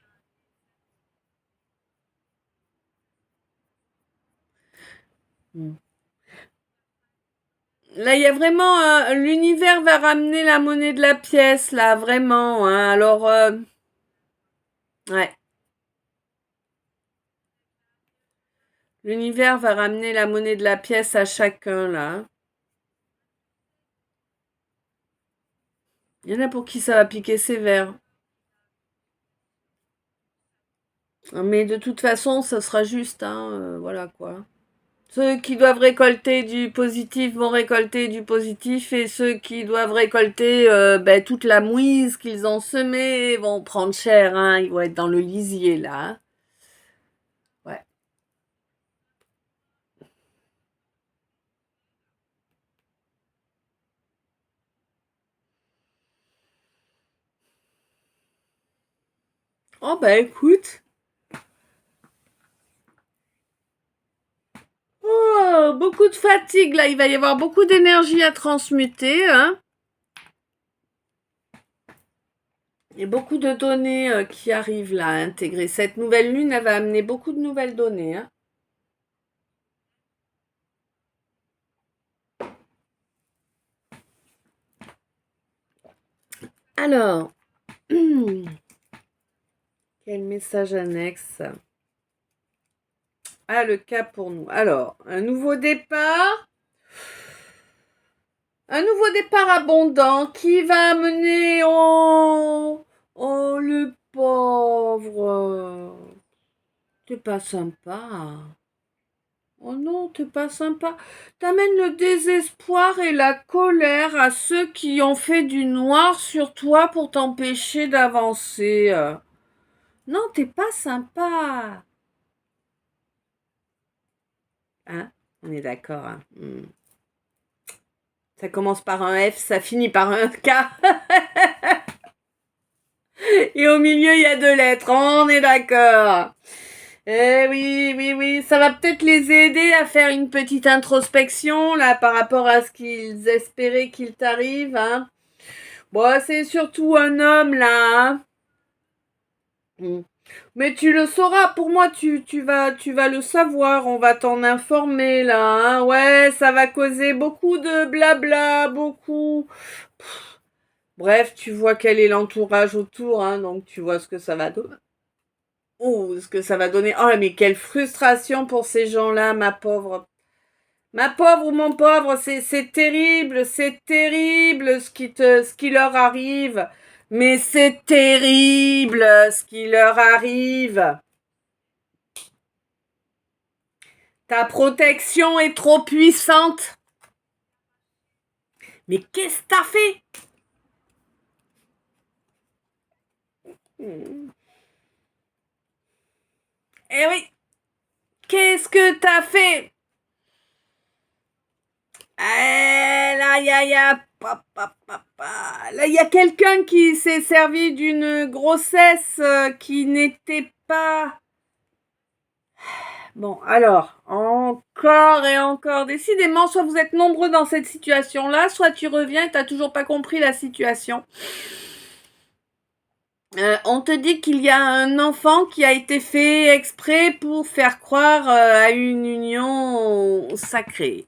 Mm. Là, il y a vraiment l'univers va ramener la monnaie de la pièce, là, vraiment. Hein. Alors, ouais, l'univers va ramener la monnaie de la pièce à chacun, là. Hein. Il y en a pour qui ça va piquer sévère. Mais de toute façon, ça sera juste, hein, voilà quoi. Ceux qui doivent récolter du positif vont récolter du positif et ceux qui doivent récolter toute la mouise qu'ils ont semée vont prendre cher, hein, ils vont être dans le lisier là. Hein. Ouais. Oh bah écoute. Oh, Oh, beaucoup de fatigue, là. Il va y avoir beaucoup d'énergie à transmuter, hein. Il y a beaucoup de données qui arrivent là à intégrer. Cette nouvelle lune, elle va amener beaucoup de nouvelles données, hein. Alors, quel message annexe? Ah, le cas pour nous. Alors, un nouveau départ. Un nouveau départ abondant qui va amener... Oh, oh, le pauvre. T'es pas sympa. Oh non, t'es pas sympa. T'amènes le désespoir et la colère à ceux qui ont fait du noir sur toi pour t'empêcher d'avancer. Non, t'es pas sympa. Hein? On est d'accord, hein. Ça commence par un F, ça finit par un K. Et au milieu, il y a 2 lettres. On est d'accord. Eh oui, oui, oui. Ça va peut-être les aider à faire une petite introspection, là, par rapport à ce qu'ils espéraient qu'il t'arrive, hein. Bon, c'est surtout un homme, là, hein. Mais tu le sauras. Pour moi, tu vas le savoir. On va t'en informer, là, hein. Ouais, ça va causer beaucoup de blabla, beaucoup. Bref, tu vois quel est l'entourage autour, hein, donc tu vois ce que ça va donner. Oh, ce que ça va donner. Oh, mais quelle frustration pour ces gens-là, ma pauvre. Ma pauvre ou mon pauvre, c'est terrible, ce qui leur arrive. Mais c'est terrible ce qui leur arrive. Ta protection est trop puissante. Mais qu'est-ce que t'as fait? Eh oui, qu'est-ce que t'as fait? Là, là, il y a quelqu'un qui s'est servi d'une grossesse qui n'était pas... Bon, alors, encore et encore. Décidément, soit vous êtes nombreux dans cette situation-là, soit tu reviens et t'as toujours pas compris la situation. On te dit qu'il y a un enfant qui a été fait exprès pour faire croire à une union sacrée.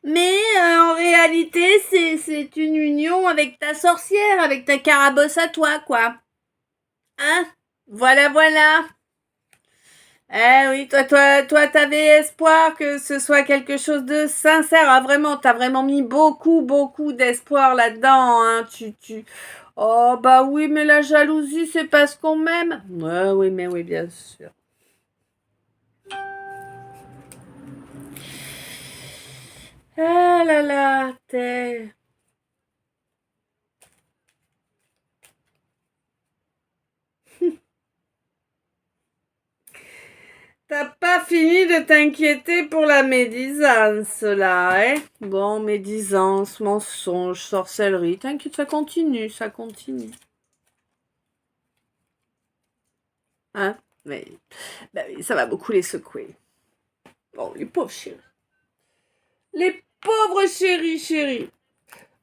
Mais en réalité, c'est une union avec ta sorcière, avec ta carabosse à toi, quoi. Hein? Voilà, voilà. Eh oui, toi, t'avais espoir que ce soit quelque chose de sincère. Ah, vraiment, t'as vraiment mis beaucoup, beaucoup d'espoir là-dedans, hein. Oh, bah oui, mais la jalousie, c'est parce qu'on m'aime. Ouais, oui, mais oui, bien sûr. Ah là là, T'as pas fini de t'inquiéter pour la médisance, là, hein? Bon, médisance, mensonge, sorcellerie. T'inquiète, ça continue, ça continue. Hein? Mais, bah oui, ça va beaucoup les secouer. Oh, les pauvres chéris. Les pauvres chéris.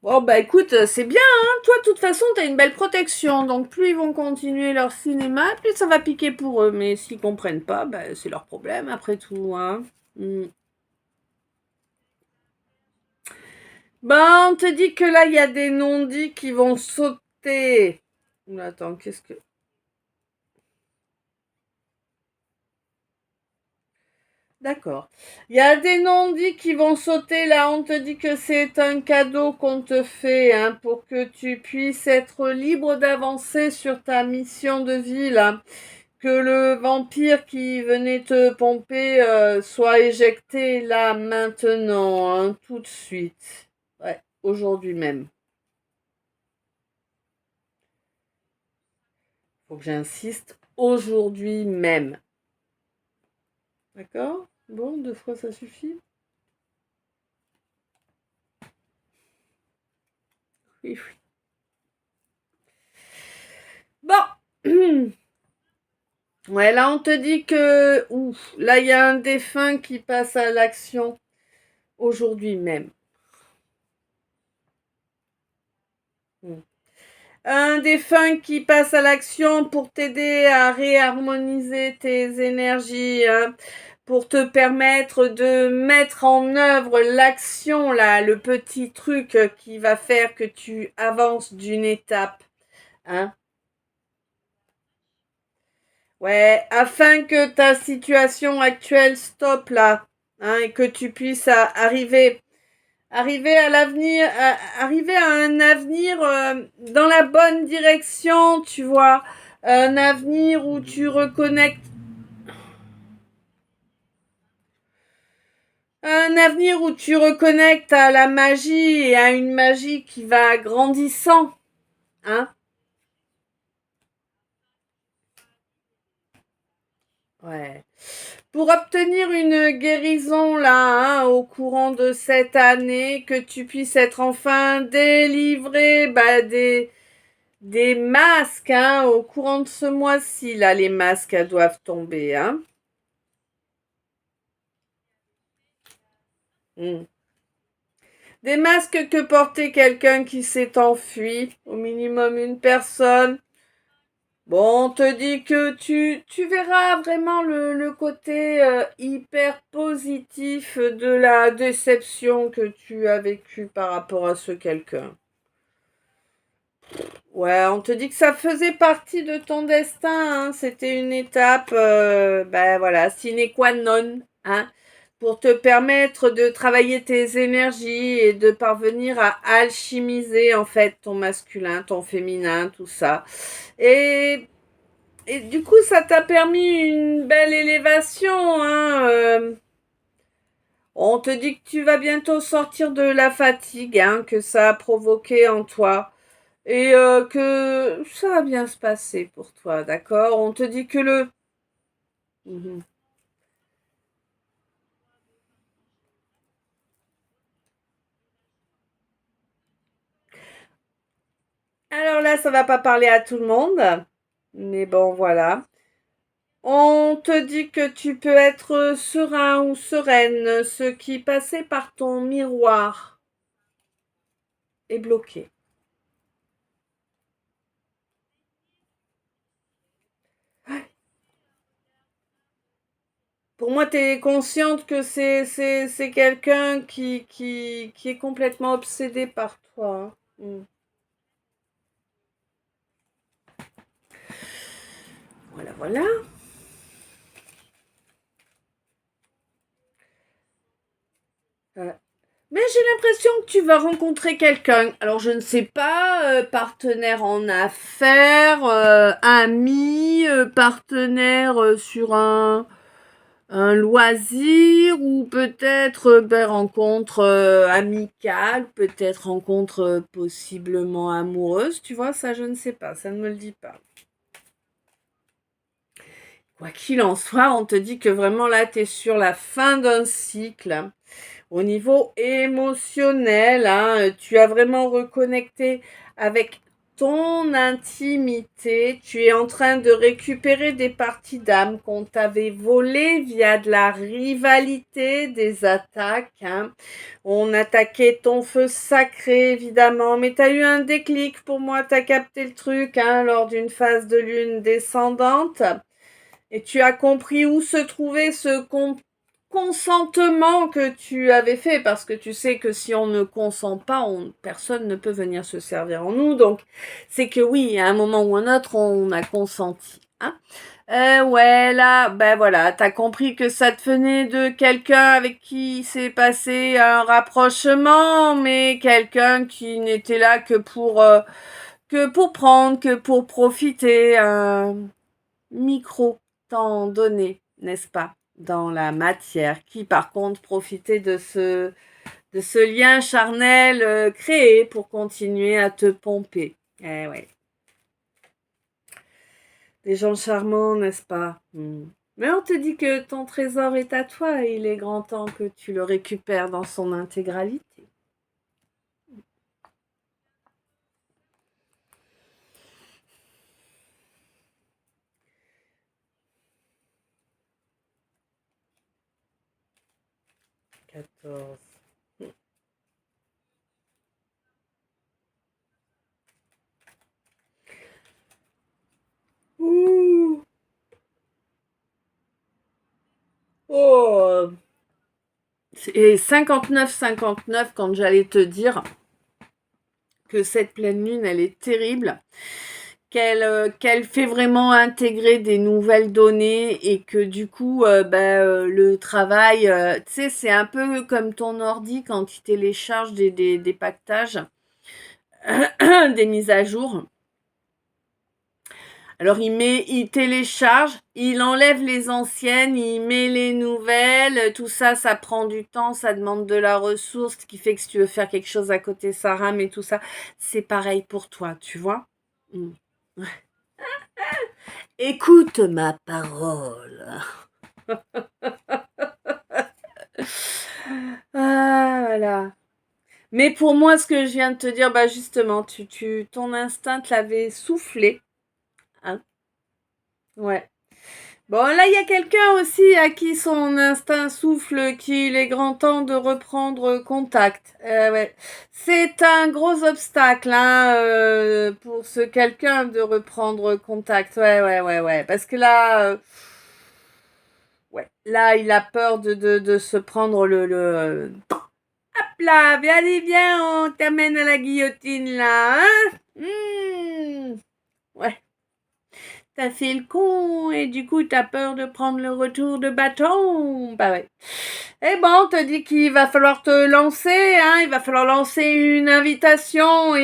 Bon, bah écoute, c'est bien, hein. Toi, de toute façon, t'as une belle protection. Donc, plus ils vont continuer leur cinéma, plus ça va piquer pour eux. Mais s'ils comprennent pas, bah, c'est leur problème, après tout, hein. Bah, on te dit que là, il y a des non-dits qui vont sauter. Attends, qu'est-ce que... D'accord. Il y a des non-dits qui vont sauter. Là, on te dit que c'est un cadeau qu'on te fait, hein, pour que tu puisses être libre d'avancer sur ta mission de vie, là. Que le vampire qui venait te pomper soit éjecté là, maintenant, hein, tout de suite. Ouais, aujourd'hui même. Faut que j'insiste, aujourd'hui même. D'accord? Bon, 2 fois ça suffit? Oui, oui. Bon. Ouais, là, on te dit que, ouf, là, il y a un défunt qui passe à l'action aujourd'hui même. Mm. Un défunt qui passe à l'action pour t'aider à réharmoniser tes énergies, hein, pour te permettre de mettre en œuvre l'action, là, le petit truc qui va faire que tu avances d'une étape, hein. Ouais, afin que ta situation actuelle stoppe là, hein, et que tu puisses arriver à l'avenir, arriver à un avenir dans la bonne direction, tu vois, un avenir où tu reconnectes, un avenir où tu reconnectes à la magie et à une magie qui va grandissant, hein. Ouais. Pour obtenir une guérison là, hein, au courant de cette année, que tu puisses être enfin délivré des masques, hein, au courant de ce mois-ci, là, les masques doivent tomber, hein. Mm. Des masques que portait quelqu'un qui s'est enfui, au minimum une personne. Bon, on te dit que tu verras vraiment le côté hyper positif de la déception que tu as vécue par rapport à ce quelqu'un. Ouais, on te dit que ça faisait partie de ton destin, hein. C'était une étape, ben voilà, sine qua non, hein, pour te permettre de travailler tes énergies et de parvenir à alchimiser en fait ton masculin, ton féminin, tout ça. Et Et du coup, ça t'a permis une belle élévation, hein. On te dit que tu vas bientôt sortir de la fatigue, hein, que ça a provoqué en toi. Et que ça va bien se passer pour toi, d'accord? On te dit que le... Mhm. Alors là, ça va pas parler à tout le monde. Mais bon, voilà. On te dit que tu peux être serein ou sereine. Ce qui passait par ton miroir est bloqué. Pour moi, tu es consciente que c'est quelqu'un qui est complètement obsédé par toi, hein. Mm. Voilà, voilà. Euh, Mais j'ai l'impression que tu vas rencontrer quelqu'un. Alors, je ne sais pas, partenaire en affaires, ami, partenaire sur un loisir ou peut-être rencontre amicale, peut-être rencontre possiblement amoureuse, tu vois, ça je ne sais pas, ça ne me le dit pas. Quoi qu'il en soit, on te dit que vraiment là, tu es sur la fin d'un cycle. Au niveau émotionnel, hein, tu as vraiment reconnecté avec ton intimité. Tu es en train de récupérer des parties d'âme qu'on t'avait volées via de la rivalité, des attaques, hein. On attaquait ton feu sacré, évidemment, mais tu as eu un déclic pour moi, tu as capté le truc, hein, lors d'une phase de lune descendante. Et tu as compris où se trouvait ce consentement que tu avais fait, parce que tu sais que si on ne consent pas, personne ne peut venir se servir en nous. Donc, c'est que oui, à un moment ou un autre, on a consenti, hein. Ouais, là, ben voilà, t'as compris que ça te venait de quelqu'un avec qui s'est passé un rapprochement, mais quelqu'un qui n'était là que pour prendre, que pour profiter, un micro-temps donné, n'est-ce pas, dans la matière, qui par contre profitait de ce lien charnel créé pour continuer à te pomper. Eh ouais, des gens charmants, n'est-ce pas? Mais on te dit que ton trésor est à toi et il est grand temps que tu le récupères dans son intégralité. 14. Ouh. Oh. Et 59 quand j'allais te dire que cette pleine lune, elle est terrible, qu'elle fait vraiment intégrer des nouvelles données et que du coup, le travail, tu sais, c'est un peu comme ton ordi quand il télécharge des pactages, des mises à jour. Alors il télécharge, il enlève les anciennes, il met les nouvelles, tout ça, ça prend du temps, ça demande de la ressource, ce qui fait que si tu veux faire quelque chose à côté, ça rame et tout ça. C'est pareil pour toi, tu vois. Mm. Écoute ma parole. Ah, voilà. Mais pour moi, ce que je viens de te dire, bah justement, ton instinct te l'avait soufflé, hein. Ouais. Bon, là, il y a quelqu'un aussi à qui son instinct souffle qu'il est grand temps de reprendre contact. Ouais. C'est un gros obstacle, hein, pour ce quelqu'un de reprendre contact. Ouais. Parce que là, ouais, là, il a peur de se prendre Hop là, allez, viens, on t'amène à la guillotine, là, hein. Ouais. T'as fait le con et du coup t'as peur de prendre le retour de bâton. Bah ouais. Eh ben, on te dit qu'il va falloir te lancer, hein. Il va falloir lancer une invitation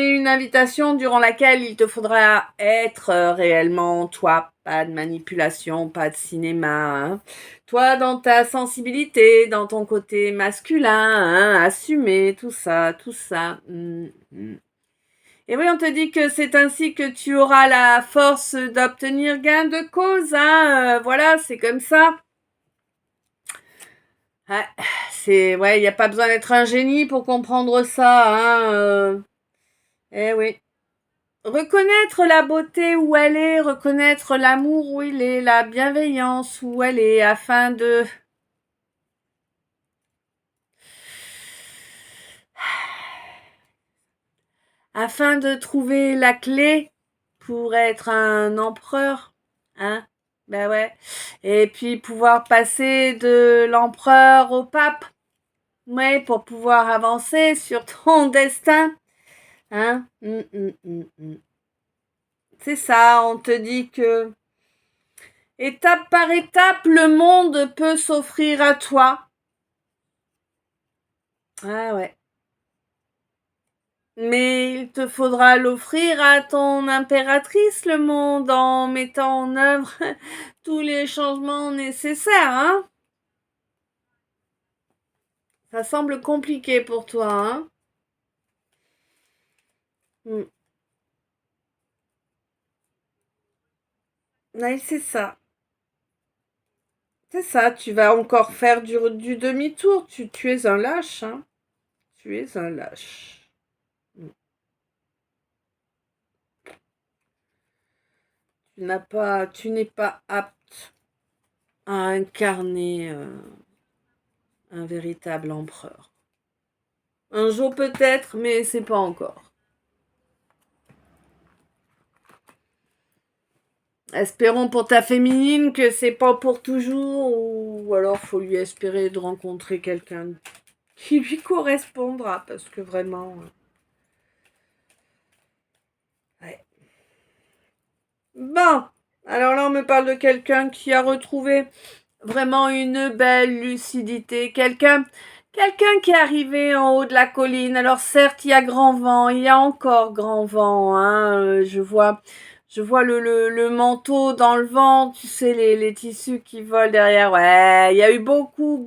durant laquelle il te faudra être réellement toi. Pas de manipulation, pas de cinéma, hein. Toi, dans ta sensibilité, dans ton côté masculin, hein, assumer tout ça, tout ça. Et oui, on te dit que c'est ainsi que tu auras la force d'obtenir gain de cause, hein. Voilà, c'est comme ça. Ouais, il n'y a pas besoin d'être un génie pour comprendre ça, hein. Eh oui. Reconnaître la beauté où elle est, reconnaître l'amour où il est, la bienveillance où elle est, afin de trouver la clé pour être un empereur, hein. Ben ouais. Et puis pouvoir passer de l'empereur au pape. Ouais, pour pouvoir avancer sur ton destin. Hein. C'est ça, on te dit que étape par étape, le monde peut s'offrir à toi. Ah ouais. Mais il te faudra l'offrir à ton impératrice, le monde, en mettant en œuvre tous les changements nécessaires, hein. Ça semble compliqué pour toi, hein. Oui, c'est ça. C'est ça, tu vas encore faire du demi-tour. Tu es un lâche, hein. Tu es un lâche. Mm. Tu n'es pas apte à incarner un véritable empereur. Un jour peut-être, mais c'est pas encore. Espérons pour ta féminine que c'est pas pour toujours, ou alors faut lui espérer de rencontrer quelqu'un qui lui correspondra, parce que vraiment. Ouais. Bon, alors là on me parle de quelqu'un qui a retrouvé vraiment une belle lucidité, quelqu'un qui est arrivé en haut de la colline. Alors certes, il y a grand vent, il y a encore grand vent, hein. Je vois le manteau dans le vent, tu sais, les tissus qui volent derrière. Ouais, il y a eu beaucoup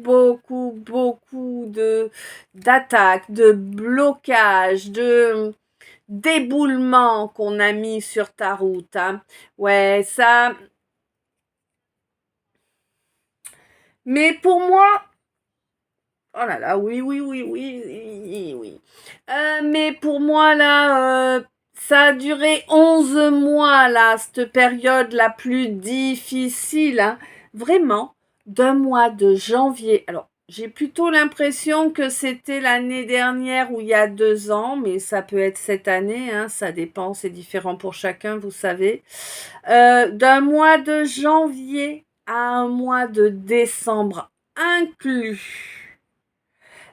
d'attaques, de blocages, de d'éboulements qu'on a mis sur ta route, hein. Ouais, ça. Mais pour moi, oh là là, oui. Mais pour moi, là, ça a duré 11 mois, là, cette période la plus difficile, hein. Vraiment, d'un mois de janvier. Alors, J'ai plutôt l'impression que c'était l'année dernière ou il y a 2 ans, mais ça peut être cette année, hein, ça dépend, c'est différent pour chacun, vous savez. D'un mois de janvier à un mois de décembre inclus,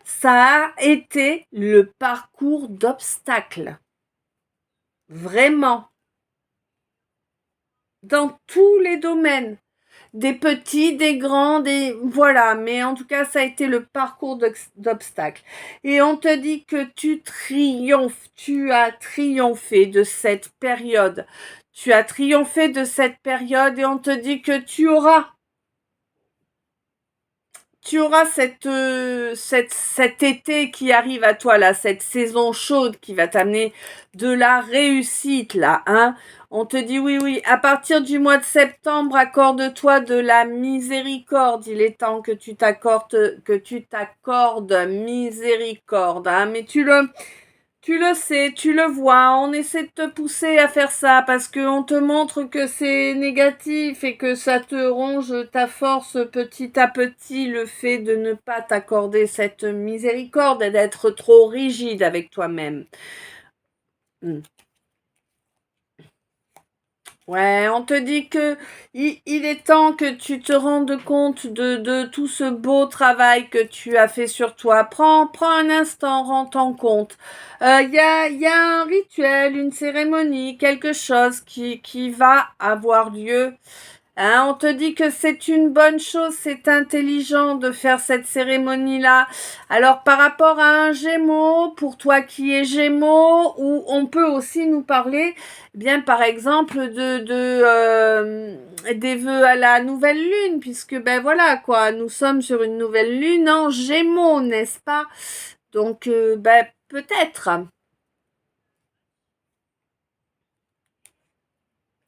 ça a été le parcours d'obstacles. Vraiment. Dans tous les domaines. Des petits, des grands, des... Voilà, mais en tout cas, ça a été le parcours d'obstacles. Et on te dit que tu triomphes, tu as triomphé de cette période. Tu as triomphé de cette période et on te dit que tu auras cet été qui arrive à toi, là, cette saison chaude qui va t'amener de la réussite, là, hein. On te dit oui, oui, à partir du mois de septembre, accorde-toi de la miséricorde. Il est temps que tu t'accordes miséricorde, hein. Mais tu le sais, tu le vois, on essaie de te pousser à faire ça parce qu'on te montre que c'est négatif et que ça te ronge ta force petit à petit, le fait de ne pas t'accorder cette miséricorde et d'être trop rigide avec toi-même. Ouais, on te dit que il est temps que tu te rendes compte de tout ce beau travail que tu as fait sur toi. Prends un instant, rends-t'en compte. Il y a un rituel, une cérémonie, quelque chose qui va avoir lieu. Hein, on te dit que c'est une bonne chose, c'est intelligent de faire cette cérémonie-là. Alors, par rapport à un Gémeaux, pour toi qui es Gémeaux, ou on peut aussi nous parler, eh bien, par exemple, des vœux à la nouvelle lune, puisque ben voilà quoi, nous sommes sur une nouvelle lune en Gémeaux, n'est-ce pas? Donc, ben peut-être.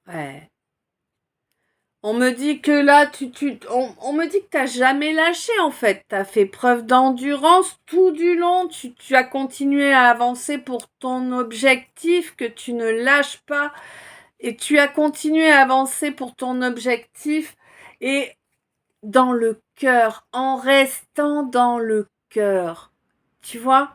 Ouais. On me dit que là, on me dit que t'as jamais lâché en fait. T'as fait preuve d'endurance tout du long. Tu as continué à avancer pour ton objectif, que tu ne lâches pas. Et tu as continué à avancer pour ton objectif. Et dans le cœur, en restant dans le cœur. Tu vois,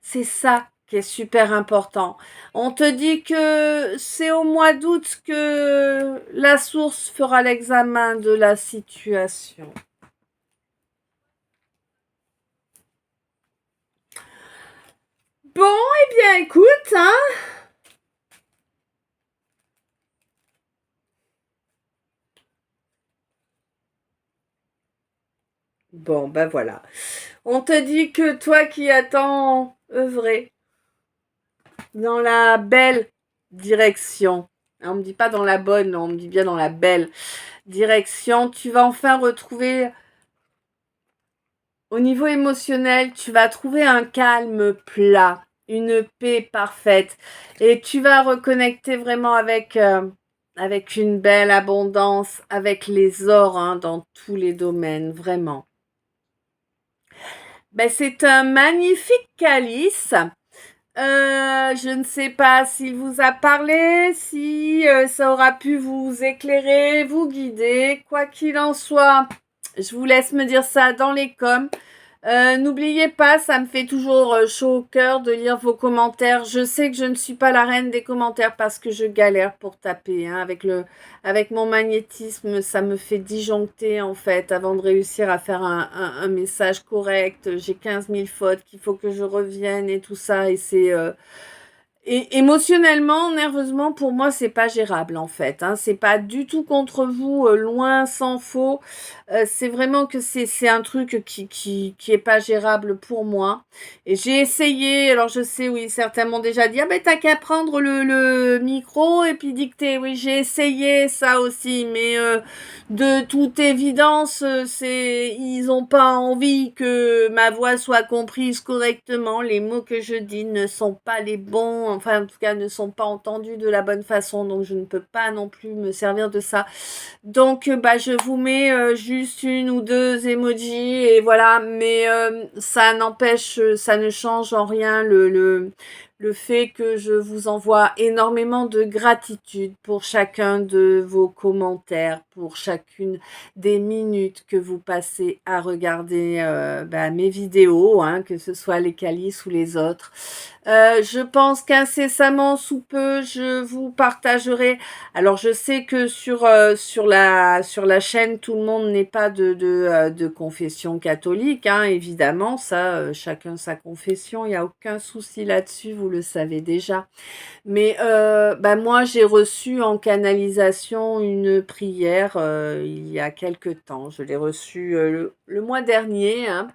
c'est ça qui est super important. On te dit que c'est au mois d'août que la source fera l'examen de la situation. Bon, eh bien, écoute, hein. Bon, ben voilà. On te dit que toi qui as tant œuvré dans la belle direction, on me dit pas dans la bonne, on me dit bien dans la belle direction, tu vas enfin retrouver, au niveau émotionnel, tu vas trouver un calme plat, une paix parfaite et tu vas reconnecter vraiment avec une belle abondance, avec les ors, hein, dans tous les domaines, vraiment. Ben, c'est un magnifique calice. Je ne sais pas s'il vous a parlé, si ça aura pu vous éclairer, vous guider. Quoi qu'il en soit, je vous laisse me dire ça dans les coms. N'oubliez pas, ça me fait toujours chaud au cœur de lire vos commentaires. Je sais que je ne suis pas la reine des commentaires parce que je galère pour taper, hein. Avec mon magnétisme, ça me fait disjoncter en fait avant de réussir à faire un message correct. J'ai 15 000 fautes qu'il faut que je revienne et tout ça. Et émotionnellement, nerveusement, pour moi, c'est pas gérable en fait, hein. C'est pas du tout contre vous, loin s'en faut. C'est vraiment que c'est un truc qui est pas gérable pour moi. Et j'ai essayé, alors je sais, oui, certains m'ont déjà dit, ah ben t'as qu'à prendre le micro et puis dicter. Oui, j'ai essayé ça aussi, mais de toute évidence, ils ont pas envie que ma voix soit comprise correctement. Les mots que je dis ne sont pas les bons, enfin en tout cas ne sont pas entendus de la bonne façon, donc je ne peux pas non plus me servir de ça. Donc bah je vous mets juste une ou deux emojis et voilà, mais ça n'empêche, ça ne change en rien le fait que je vous envoie énormément de gratitude pour chacun de vos commentaires, pour chacune des minutes que vous passez à regarder mes vidéos, hein, que ce soit les Calices ou les autres. Je pense qu'incessamment sous peu, je vous partagerai. Alors, je sais que sur la chaîne, tout le monde n'est pas de confession catholique, hein, évidemment. Ça, chacun sa confession, il n'y a aucun souci là-dessus, vous le savez déjà. Mais moi, j'ai reçu en canalisation une prière il y a quelque temps. Je l'ai reçue le mois dernier, hein.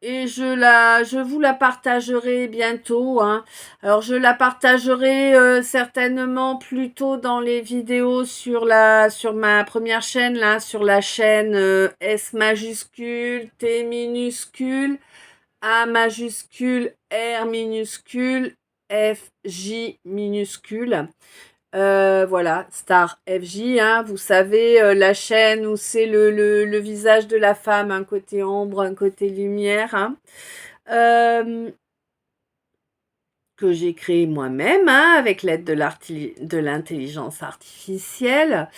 Et je vous la partagerai bientôt, hein. Alors je la partagerai certainement plutôt dans les vidéos sur ma première chaîne là, sur la chaîne S majuscule, T minuscule, A majuscule, R minuscule, F J minuscule. Voilà, Star FJ, hein, vous savez, la chaîne où c'est le visage de la femme, un côté ombre, un côté lumière, hein, que j'ai créé moi-même, hein, avec l'aide de l'intelligence artificielle.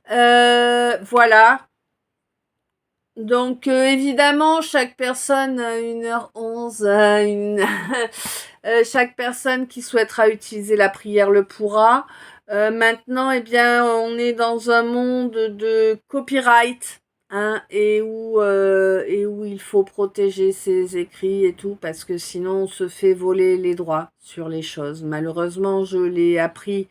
Voilà. Donc, évidemment, chaque personne, 1h11, chaque personne qui souhaitera utiliser la prière le pourra. Maintenant, eh bien, on est dans un monde de copyright, hein, et où il faut protéger ses écrits et tout, parce que sinon on se fait voler les droits sur les choses. Malheureusement, je l'ai appris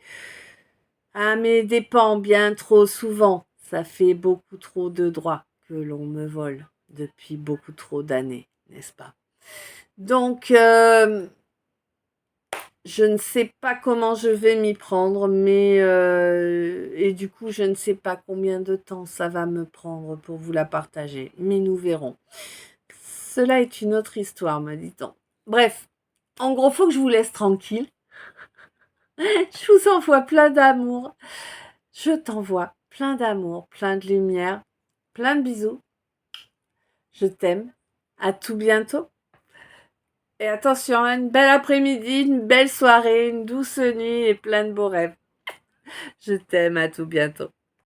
à mes dépens bien trop souvent. Ça fait beaucoup trop de droits que l'on me vole depuis beaucoup trop d'années, n'est-ce pas? Donc, je ne sais pas comment je vais m'y prendre, mais et du coup, je ne sais pas combien de temps ça va me prendre pour vous la partager, mais nous verrons. Cela est une autre histoire, me dit-on. Bref, en gros, faut que je vous laisse tranquille. Je vous envoie plein d'amour. Je t'envoie plein d'amour, plein de lumière, plein de bisous. Je t'aime. À tout bientôt. Et attention, une belle après-midi, une belle soirée, une douce nuit et plein de beaux rêves. Je t'aime, à tout bientôt.